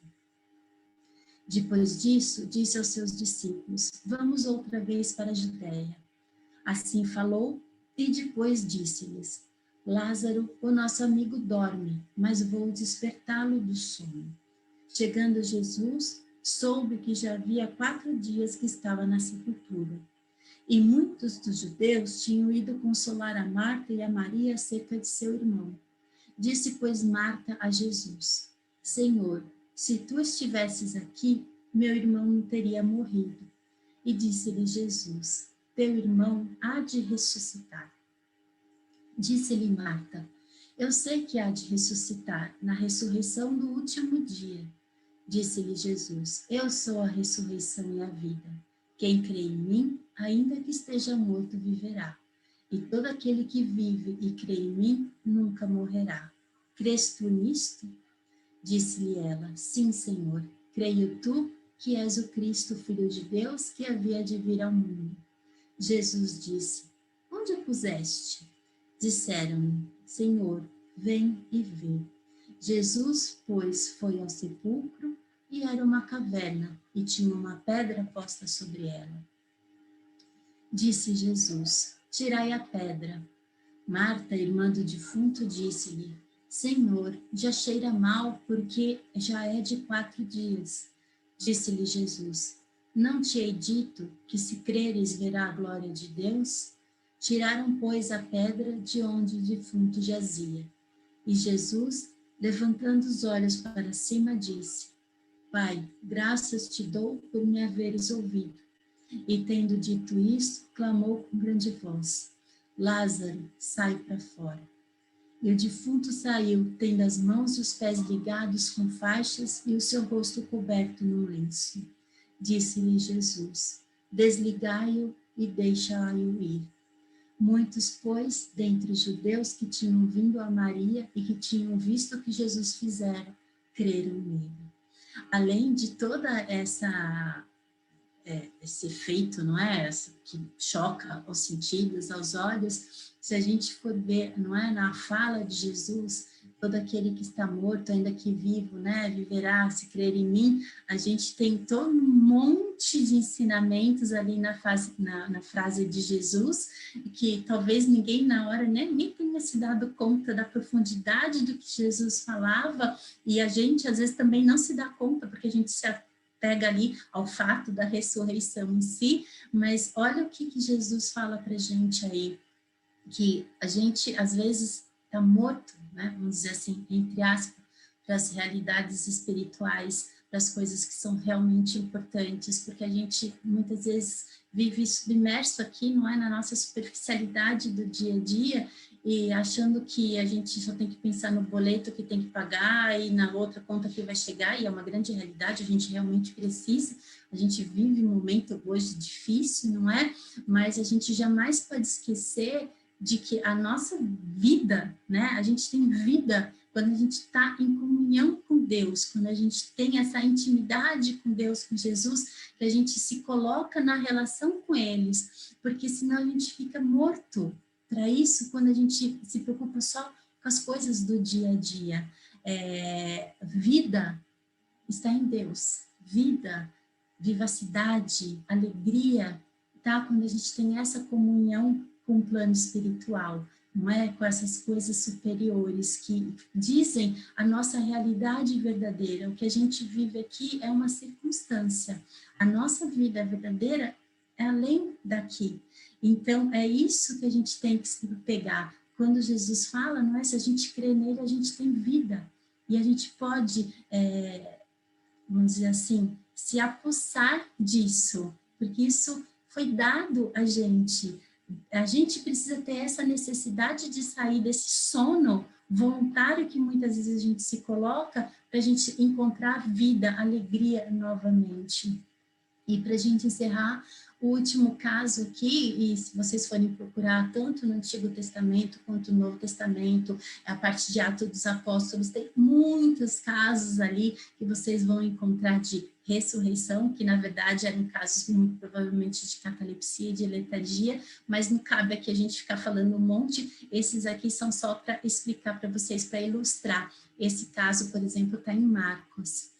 Depois disso, disse aos seus discípulos: Vamos outra vez para a Judéia. Assim falou, e depois disse-lhes: Lázaro, o nosso amigo, dorme, mas vou despertá-lo do sono. Chegando Jesus, soube que já havia 4 dias que estava na sepultura. E muitos dos judeus tinham ido consolar a Marta e a Maria acerca de seu irmão. Disse, pois, Marta a Jesus: Senhor, se tu estivesses aqui, meu irmão não teria morrido. E disse-lhe Jesus: Teu irmão há de ressuscitar. Disse-lhe Marta: Eu sei que há de ressuscitar na ressurreição do último dia. Disse-lhe Jesus: Eu sou a ressurreição e a vida. Quem crê em mim, ainda que esteja morto, viverá. E todo aquele que vive e crê em mim, nunca morrerá. Crês tu nisto? Disse-lhe ela: Sim, Senhor. Creio tu que és o Cristo, Filho de Deus, que havia de vir ao mundo. Jesus disse: Onde o puseste? Disseram-lhe: Senhor, vem e vê. Jesus, pois, foi ao sepulcro, e era uma caverna, e tinha uma pedra posta sobre ela. Disse Jesus: Tirai a pedra. Marta, irmã do defunto, disse-lhe: Senhor, já cheira mal, porque já é de 4 dias. Disse-lhe Jesus: Não te hei dito que, se creres, verá a glória de Deus? Tiraram, pois, a pedra de onde o defunto jazia. E Jesus, levantando os olhos para cima, disse: Pai, graças te dou por me haveres ouvido. E tendo dito isso, clamou com grande voz: Lázaro, sai para fora. E o defunto saiu, tendo as mãos e os pés ligados com faixas e o seu rosto coberto num lenço. Disse-lhe Jesus: Desligai-o e deixai-o ir. Muitos, pois, dentre os judeus que tinham vindo a Maria e que tinham visto o que Jesus fizera, creram nele. Além de toda esse efeito, não é? Que choca os sentidos, aos olhos, se a gente for ver, não é? Na fala de Jesus, todo aquele que está morto, ainda que vivo, né? Viverá, se crer em mim, a gente tem todo um monte de ensinamentos ali na frase de Jesus, que talvez ninguém na hora nem tenha se dado conta da profundidade do que Jesus falava, e a gente às vezes também não se dá conta, porque a gente se pega ali ao fato da ressurreição em si, mas olha o que Jesus fala para a gente aí, que a gente às vezes está morto, né? Vamos dizer assim, entre aspas, para as realidades espirituais, para as coisas que são realmente importantes, porque a gente muitas vezes vive submerso aqui, não é, na nossa superficialidade do dia a dia, e achando que a gente só tem que pensar no boleto que tem que pagar e na outra conta que vai chegar, e é uma grande realidade, a gente realmente precisa, a gente vive um momento hoje difícil, não é? Mas a gente jamais pode esquecer de que a nossa vida, né? A gente tem vida quando a gente está em comunhão com Deus, quando a gente tem essa intimidade com Deus, com Jesus, que a gente se coloca na relação com eles, porque senão a gente fica morto para isso quando a gente se preocupa só com as coisas do dia a dia. Vida está em Deus, vida, vivacidade, alegria, tá? Quando a gente tem essa comunhão com o plano espiritual, não é? Com essas coisas superiores que dizem a nossa realidade verdadeira. O que a gente vive aqui é uma circunstância. A nossa vida verdadeira é além daqui. Então, é isso que a gente tem que se pegar. Quando Jesus fala, não é? Se a gente crê nele, a gente tem vida. E a gente pode, vamos dizer assim, se apossar disso, porque isso foi dado a gente. A gente precisa ter essa necessidade de sair desse sono voluntário que muitas vezes a gente se coloca para a gente encontrar vida, alegria novamente. E para a gente encerrar, o último caso aqui, e se vocês forem procurar tanto no Antigo Testamento quanto no Novo Testamento, a parte de Atos dos Apóstolos, tem muitos casos ali que vocês vão encontrar de ressurreição, que na verdade eram casos muito provavelmente de catalepsia e de letargia, mas não cabe aqui a gente ficar falando um monte, esses aqui são só para explicar para vocês, para ilustrar. Esse caso, por exemplo, está em Marcos.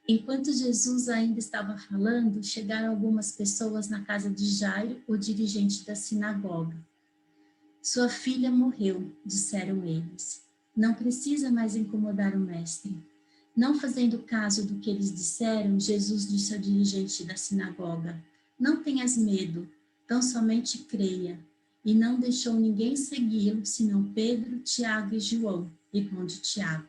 Enquanto Jesus ainda estava falando, chegaram algumas pessoas na casa de Jairo, o dirigente da sinagoga. Sua filha morreu, disseram eles. Não precisa mais incomodar o mestre. Não fazendo caso do que eles disseram, Jesus disse ao dirigente da sinagoga: não tenhas medo, tão somente creia. E não deixou ninguém segui-lo, senão Pedro, Tiago e João, irmão de Tiago.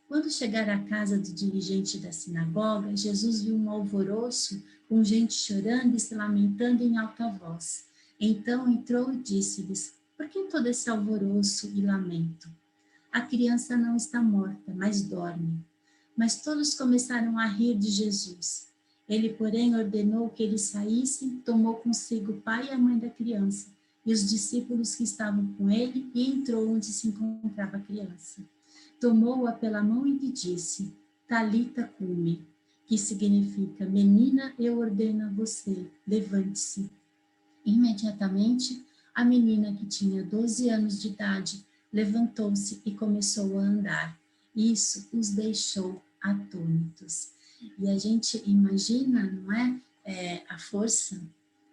Quando chegaram à casa do dirigente da sinagoga, Jesus viu um alvoroço, com gente chorando e se lamentando em alta voz. Então entrou e disse-lhes: por que todo esse alvoroço e lamento? A criança não está morta, mas dorme. Mas todos começaram a rir de Jesus. Ele, porém, ordenou que eles saíssem, tomou consigo o pai e a mãe da criança, e os discípulos que estavam com ele, e entrou onde se encontrava a criança. Tomou-a pela mão e lhe disse: Talita cumi, que significa: menina, eu ordeno a você, levante-se. Imediatamente, a menina, que tinha 12 anos de idade, levantou-se e começou a andar. Isso os deixou atônitos. E a gente imagina, não é? A força,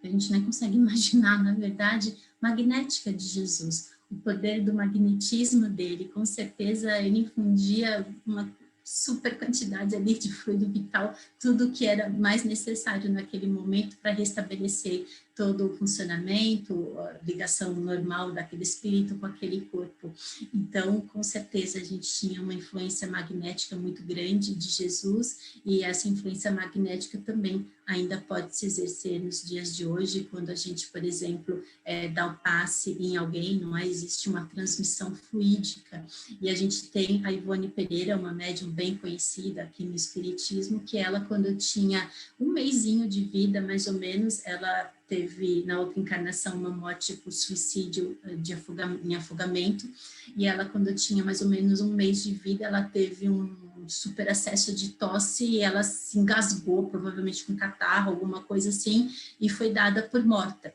a gente nem consegue imaginar, na verdade, magnética de Jesus. O poder do magnetismo dele, com certeza ele infundia uma super quantidade ali de fluido vital, tudo que era mais necessário naquele momento para restabelecer todo o funcionamento, a ligação normal daquele espírito com aquele corpo. Então, com certeza, a gente tinha uma influência magnética muito grande de Jesus, e essa influência magnética também ainda pode se exercer nos dias de hoje, quando a gente, por exemplo, dá um passe em alguém, não é? Existe uma transmissão fluídica, e a gente tem a Ivone Pereira, uma médium bem conhecida aqui no Espiritismo, que ela, quando tinha um mesinho de vida, mais ou menos, ela teve na outra encarnação uma morte por suicídio em afogamento, e ela, quando tinha mais ou menos um mês de vida, ela teve um super acesso de tosse e ela se engasgou, provavelmente com catarro, alguma coisa assim, e foi dada por morta.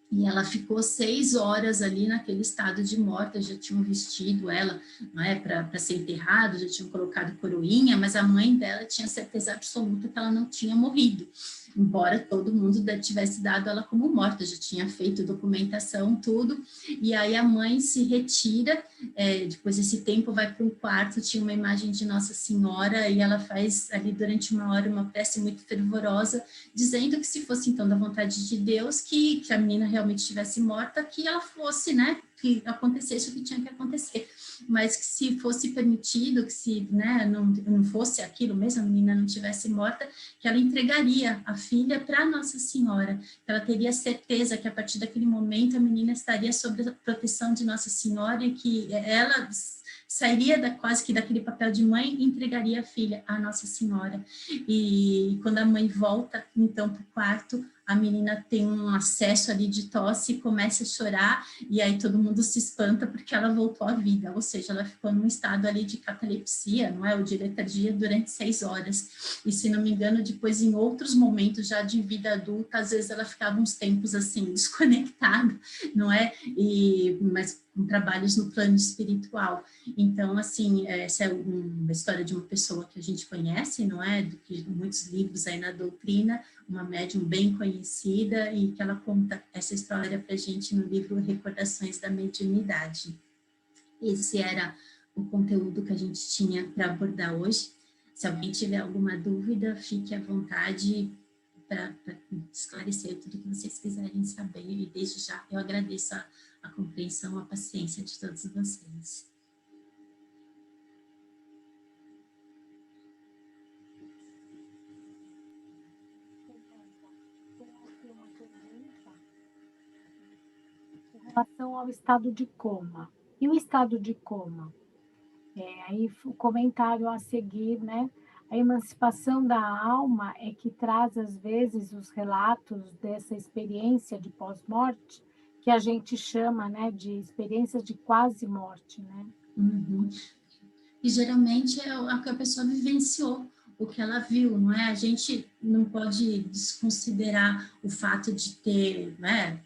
E ela ficou 6 horas ali naquele estado de morta, já tinham vestido ela, não é, para ser enterrado, já tinham colocado coroinha, mas a mãe dela tinha certeza absoluta que ela não tinha morrido, embora todo mundo tivesse dado ela como morta, já tinha feito documentação, tudo, e aí a mãe se retira, depois desse tempo vai para um quarto, tinha uma imagem de Nossa Senhora, e ela faz ali durante uma hora uma prece muito fervorosa, dizendo que se fosse então da vontade de Deus, que a menina realmente estivesse morta, que ela fosse, né, que acontecesse o que tinha que acontecer, mas que se fosse permitido, que se, né, não fosse aquilo mesmo, a menina não tivesse morta, que ela entregaria a filha para Nossa Senhora, que ela teria certeza que a partir daquele momento a menina estaria sob a proteção de Nossa Senhora e que ela sairia quase que daquele papel de mãe e entregaria a filha à Nossa Senhora. E quando a mãe volta, então, para o quarto, a menina tem um acesso ali de tosse e começa a chorar, e aí todo mundo se espanta porque ela voltou à vida, ou seja, ela ficou num estado ali de catalepsia, não é, ou de letargia durante 6 horas, e se não me engano, depois em outros momentos já de vida adulta, às vezes ela ficava uns tempos assim, desconectada, não é, mas com trabalhos no plano espiritual. Então, assim, essa é uma história de uma pessoa que a gente conhece, não é, do que muitos livros aí na doutrina, uma médium bem conhecida, e que ela conta essa história para a gente no livro Recordações da Mediunidade. Esse era o conteúdo que a gente tinha para abordar hoje. Se alguém tiver alguma dúvida, fique à vontade para esclarecer tudo que vocês quiserem saber, e desde já eu agradeço a compreensão, a paciência de todos vocês. Em relação ao estado de coma. E o estado de coma? Aí o comentário a seguir, né? A emancipação da alma é que traz, às vezes, os relatos dessa experiência de pós-morte, que a gente chama, né, de experiências de quase morte, né? Uhum. E geralmente é o que a pessoa vivenciou, o que ela viu, não é? A gente não pode desconsiderar o fato de ter, né,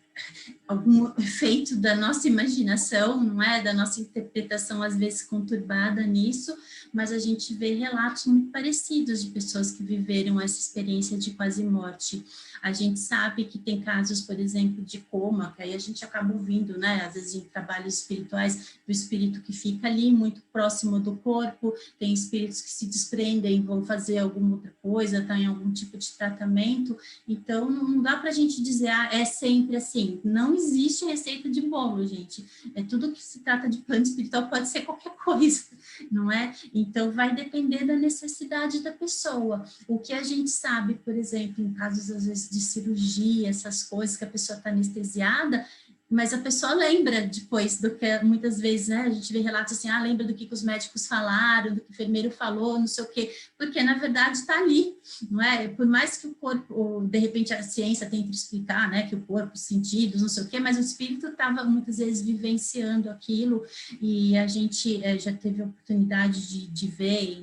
algum efeito da nossa imaginação, não é? Da nossa interpretação, às vezes, conturbada nisso, mas a gente vê relatos muito parecidos de pessoas que viveram essa experiência de quase morte. A gente sabe que tem casos, por exemplo, de coma, que aí a gente acaba ouvindo, né? Às vezes em trabalhos espirituais, do espírito que fica ali, muito próximo do corpo, tem espíritos que se desprendem, vão fazer alguma outra coisa, tá em algum tipo de tratamento. Então, não dá para a gente dizer, é sempre assim. Não existe receita de bolo, gente. É tudo que se trata de plano espiritual, pode ser qualquer coisa, não é? Então, vai depender da necessidade da pessoa. O que a gente sabe, por exemplo, em casos, às vezes, de cirurgia, essas coisas que a pessoa está anestesiada, mas a pessoa lembra depois do que, muitas vezes, né, a gente vê relatos assim, lembra do que os médicos falaram, do que o enfermeiro falou, não sei o quê, porque, na verdade, está ali, não é? Por mais que o corpo, ou, de repente, a ciência tente explicar, né, que o corpo, os sentidos, não sei o quê, mas o espírito estava, muitas vezes, vivenciando aquilo, e a gente já teve a oportunidade de ver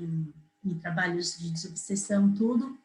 em trabalhos de desobsessão, tudo,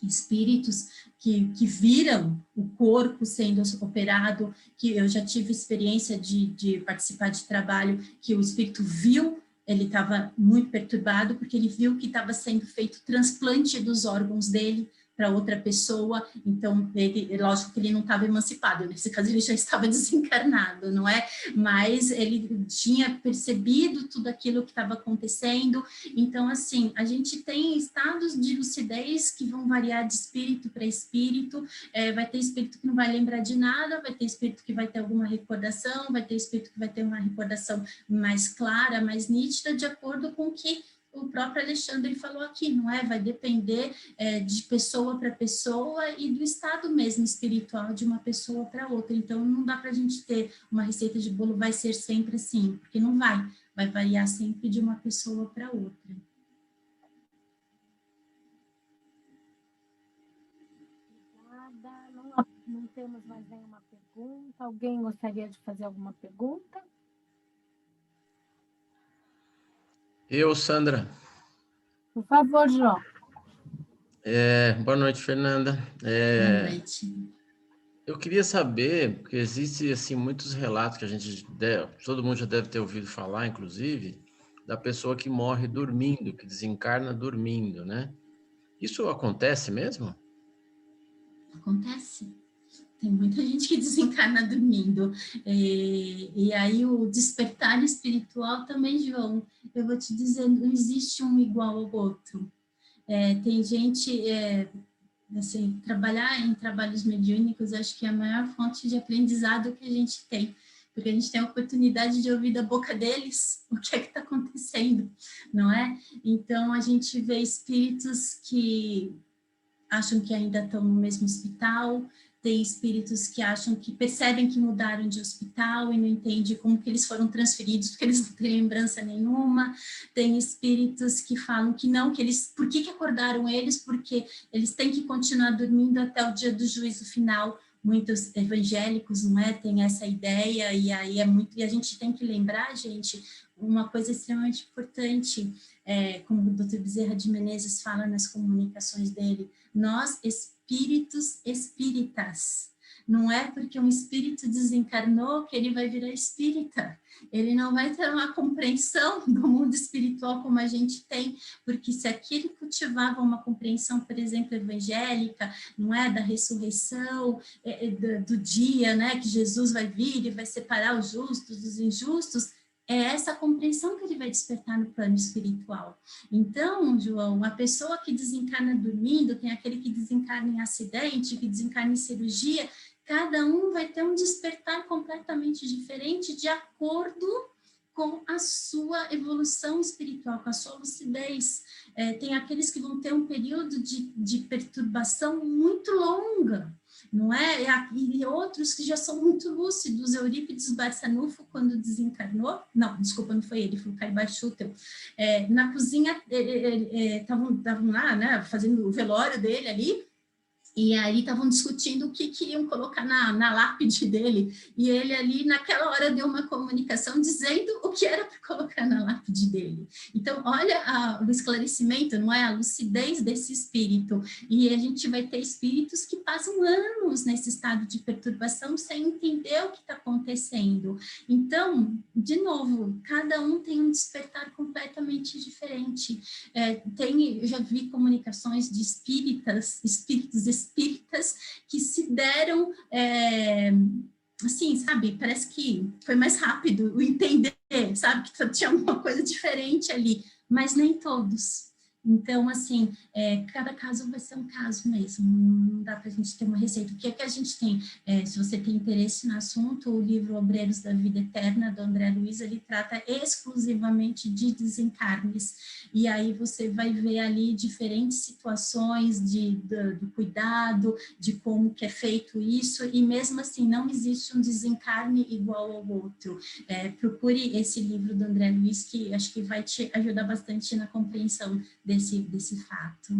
espíritos que viram o corpo sendo operado, que eu já tive experiência de participar de trabalho que o espírito viu, ele estava muito perturbado, porque ele viu que estava sendo feito transplante dos órgãos dele para outra pessoa, então, lógico que ele não estava emancipado, nesse caso ele já estava desencarnado, não é? Mas ele tinha percebido tudo aquilo que estava acontecendo, então, assim, a gente tem estados de lucidez que vão variar de espírito para espírito, vai ter espírito que não vai lembrar de nada, vai ter espírito que vai ter alguma recordação, vai ter espírito que vai ter uma recordação mais clara, mais nítida, de acordo com o que o próprio Alexandre falou aqui, não é? Vai depender de pessoa para pessoa e do estado mesmo espiritual de uma pessoa para outra. Então, não dá para a gente ter uma receita de bolo, vai ser sempre assim, porque não vai variar sempre de uma pessoa para outra. Obrigada. Não temos mais nenhuma pergunta. Alguém gostaria de fazer alguma pergunta? Eu, Sandra. Por favor, João. Boa noite, Fernanda. Boa noite. Eu queria saber, porque existe assim muitos relatos que todo mundo já deve ter ouvido falar, inclusive, da pessoa que morre dormindo, que desencarna dormindo, né? Isso acontece mesmo? Acontece. Tem muita gente que desencarna dormindo. E aí o despertar espiritual também, João, eu vou te dizer, não existe um igual ao outro. Tem gente, assim, trabalhar em trabalhos mediúnicos, acho que é a maior fonte de aprendizado que a gente tem, porque a gente tem a oportunidade de ouvir da boca deles o que é que está acontecendo, não é? Então, a gente vê espíritos que acham que ainda estão no mesmo hospital, tem espíritos que acham que percebem que mudaram de hospital e não entendem como que eles foram transferidos, porque eles não têm lembrança nenhuma. Tem espíritos que falam que não, que eles, por que acordaram eles? Porque eles têm que continuar dormindo até o dia do juízo final. Muitos evangélicos, não é, tem essa ideia, e aí é muito, e a gente tem que lembrar, gente, uma coisa extremamente importante, como o Dr. Bezerra de Menezes fala nas comunicações dele, nós, espíritos espíritas, não é porque um espírito desencarnou que ele vai virar espírita, ele não vai ter uma compreensão do mundo espiritual como a gente tem, porque se aquele cultivava uma compreensão, por exemplo, evangélica, não é, da ressurreição, do dia, né, que Jesus vai vir e vai separar os justos dos injustos, é essa compreensão que ele vai despertar no plano espiritual. Então, João, a pessoa que desencarna dormindo, tem aquele que desencarna em acidente, que desencarna em cirurgia, cada um vai ter um despertar completamente diferente de acordo com a sua evolução espiritual, com a sua lucidez. Tem aqueles que vão ter um período de perturbação muito longa, não é? E outros que já são muito lúcidos. Eurípides Barçanufo, quando desencarnou, não, desculpa, não foi ele, foi o Caibar Schutel, na cozinha, estavam lá, né, fazendo o velório dele ali, e aí estavam discutindo o que iam colocar na lápide dele, e ele ali naquela hora deu uma comunicação dizendo o que era para colocar na lápide dele. Então, olha o esclarecimento, não é? A lucidez desse espírito, e a gente vai ter espíritos que passam anos nesse estado de perturbação sem entender o que está acontecendo. Então, de novo, cada um tem um despertar completamente diferente. Eu já vi comunicações de espíritos que se deram, assim, sabe, parece que foi mais rápido o entender, sabe, que tinha alguma coisa diferente ali, mas nem todos. Então, assim, cada caso vai ser um caso mesmo, não dá para a gente ter uma receita. O que é que a gente tem? Se você tem interesse no assunto, o livro Obreiros da Vida Eterna, do André Luiz, ele trata exclusivamente de desencarnes, e aí você vai ver ali diferentes situações do cuidado, de como que é feito isso, e mesmo assim, não existe um desencarne igual ao outro. Procure esse livro do André Luiz, que acho que vai te ajudar bastante na compreensão desse fato.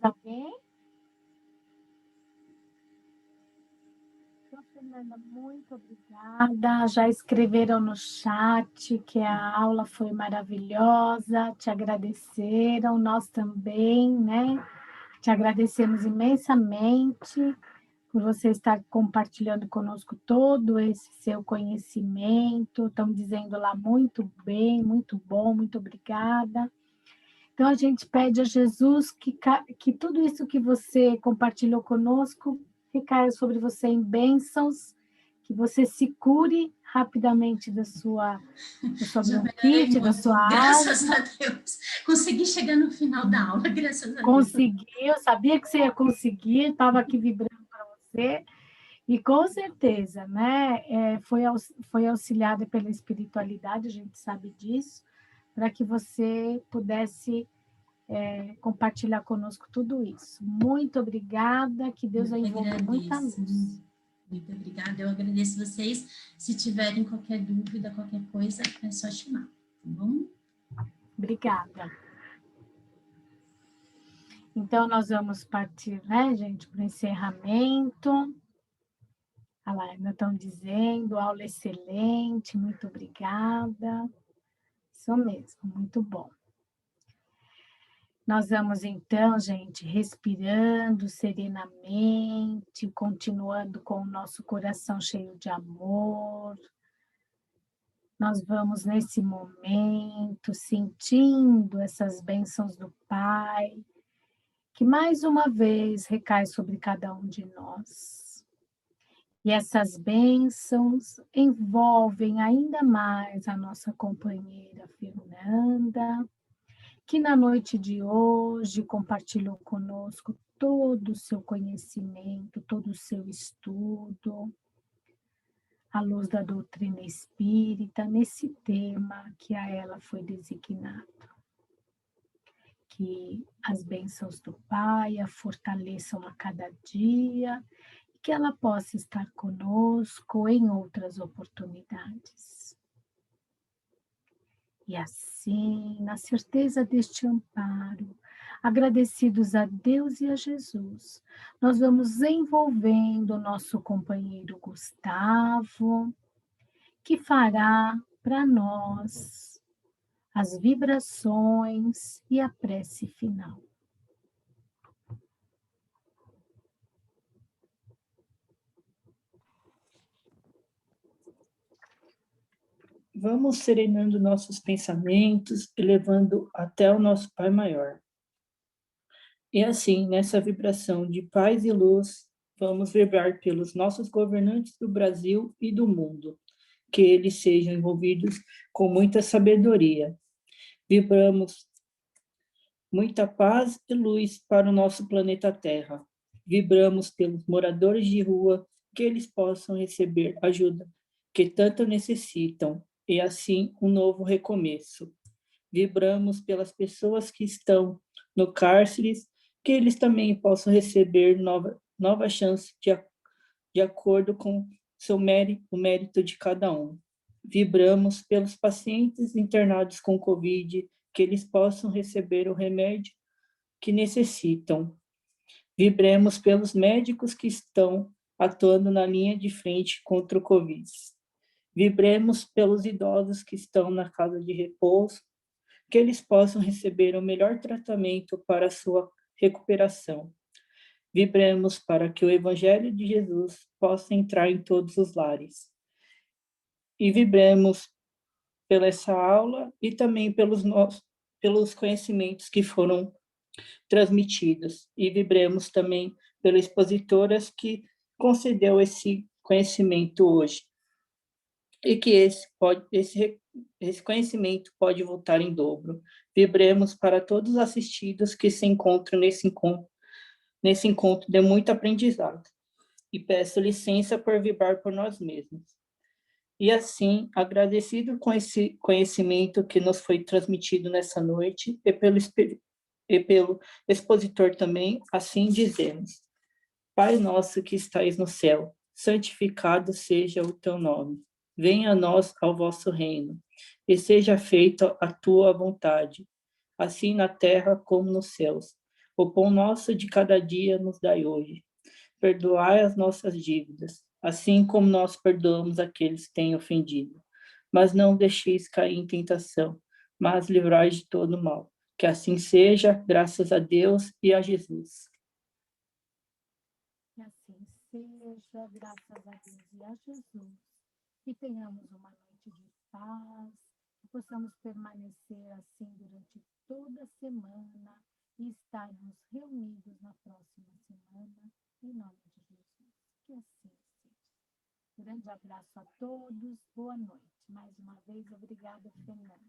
Alguém? Então, Fernanda, muito obrigada. Já escreveram no chat que a aula foi maravilhosa, te agradeceram, nós também, né? Te agradecemos imensamente por você estar compartilhando conosco todo esse seu conhecimento. Estão dizendo lá muito bem, muito bom, muito obrigada. Então, a gente pede a Jesus que tudo isso que você compartilhou conosco recaia sobre você em bênçãos, que você se cure rapidamente da sua bronquite, da sua asma. Graças a Deus. Consegui chegar no final da aula, graças a Deus. Conseguiu, sabia que você ia conseguir, estava aqui vibrando para você. E com certeza, né, foi auxiliada pela espiritualidade, a gente sabe disso, para que você pudesse compartilhar conosco tudo isso. Muito obrigada, que Deus a envolva muita luz. Muito obrigada, eu agradeço vocês. Se tiverem qualquer dúvida, qualquer coisa, é só chamar, tá bom? Obrigada. Então, nós vamos partir, né, gente, para o encerramento. Olha lá, ainda estão dizendo, aula excelente, muito obrigada. Isso mesmo, muito bom. Nós vamos então, gente, respirando serenamente, continuando com o nosso coração cheio de amor. Nós vamos, nesse momento, sentindo essas bênçãos do Pai, que mais uma vez recai sobre cada um de nós. E essas bênçãos envolvem ainda mais a nossa companheira Fernanda, que na noite de hoje compartilhou conosco todo o seu conhecimento, todo o seu estudo, à luz da doutrina espírita, nesse tema que a ela foi designado. Que as bênçãos do Pai a fortaleçam a cada dia e que ela possa estar conosco em outras oportunidades. E assim, na certeza deste amparo, agradecidos a Deus e a Jesus, nós vamos envolvendo o nosso companheiro Gustavo, que fará para nós as vibrações e a prece final. Vamos serenando nossos pensamentos, elevando até o nosso Pai Maior. E assim, nessa vibração de paz e luz, vamos vibrar pelos nossos governantes do Brasil e do mundo, que eles sejam envolvidos com muita sabedoria. Vibramos muita paz e luz para o nosso planeta Terra. Vibramos pelos moradores de rua, que eles possam receber ajuda que tanto necessitam, e assim um novo recomeço. Vibramos pelas pessoas que estão no cárcere, que eles também possam receber nova chance de acordo com o mérito de cada um. Vibramos pelos pacientes internados com Covid, que eles possam receber o remédio que necessitam. Vibremos pelos médicos que estão atuando na linha de frente contra o Covid. Vibremos pelos idosos que estão na casa de repouso, que eles possam receber o melhor tratamento para a sua recuperação. Vibremos para que o Evangelho de Jesus possa entrar em todos os lares. E vibremos pela essa aula e também pelos conhecimentos que foram transmitidos. E vibremos também pelas expositoras que concedeu esse conhecimento hoje. E que esse conhecimento pode voltar em dobro. Vibremos para todos os assistidos que se encontram nesse encontro de muito aprendizado. E peço licença por vibrar por nós mesmos. E assim, agradecido com esse conhecimento que nos foi transmitido nessa noite e pelo expositor também, assim dizemos: Pai nosso que estais no céu, santificado seja o teu nome. Venha a nós ao vosso reino, e seja feita a tua vontade, assim na terra como nos céus. O pão nosso de cada dia nos dai hoje. Perdoai as nossas dívidas, assim como nós perdoamos aqueles que têm ofendido. Mas não deixeis cair em tentação, mas livrai de todo mal. Que assim seja, graças a Deus e a Jesus. Que assim seja, graças a Deus e a Jesus. Que tenhamos uma noite de paz, que possamos permanecer assim durante toda a semana e estarmos reunidos na próxima semana, em nome de Jesus. Que assim seja. Grande abraço a todos, boa noite. Mais uma vez, obrigada, Fernanda.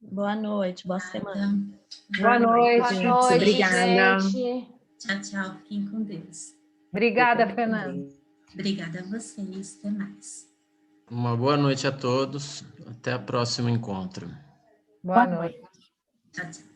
Boa noite, boa semana. Boa noite. Boa noite, Obrigada. gente. Tchau, tchau. Fiquem com Deus. Obrigada, Fernanda. Obrigada a vocês. Até mais. Uma boa noite a todos. Até o próximo encontro. Boa noite. Tchau, tchau.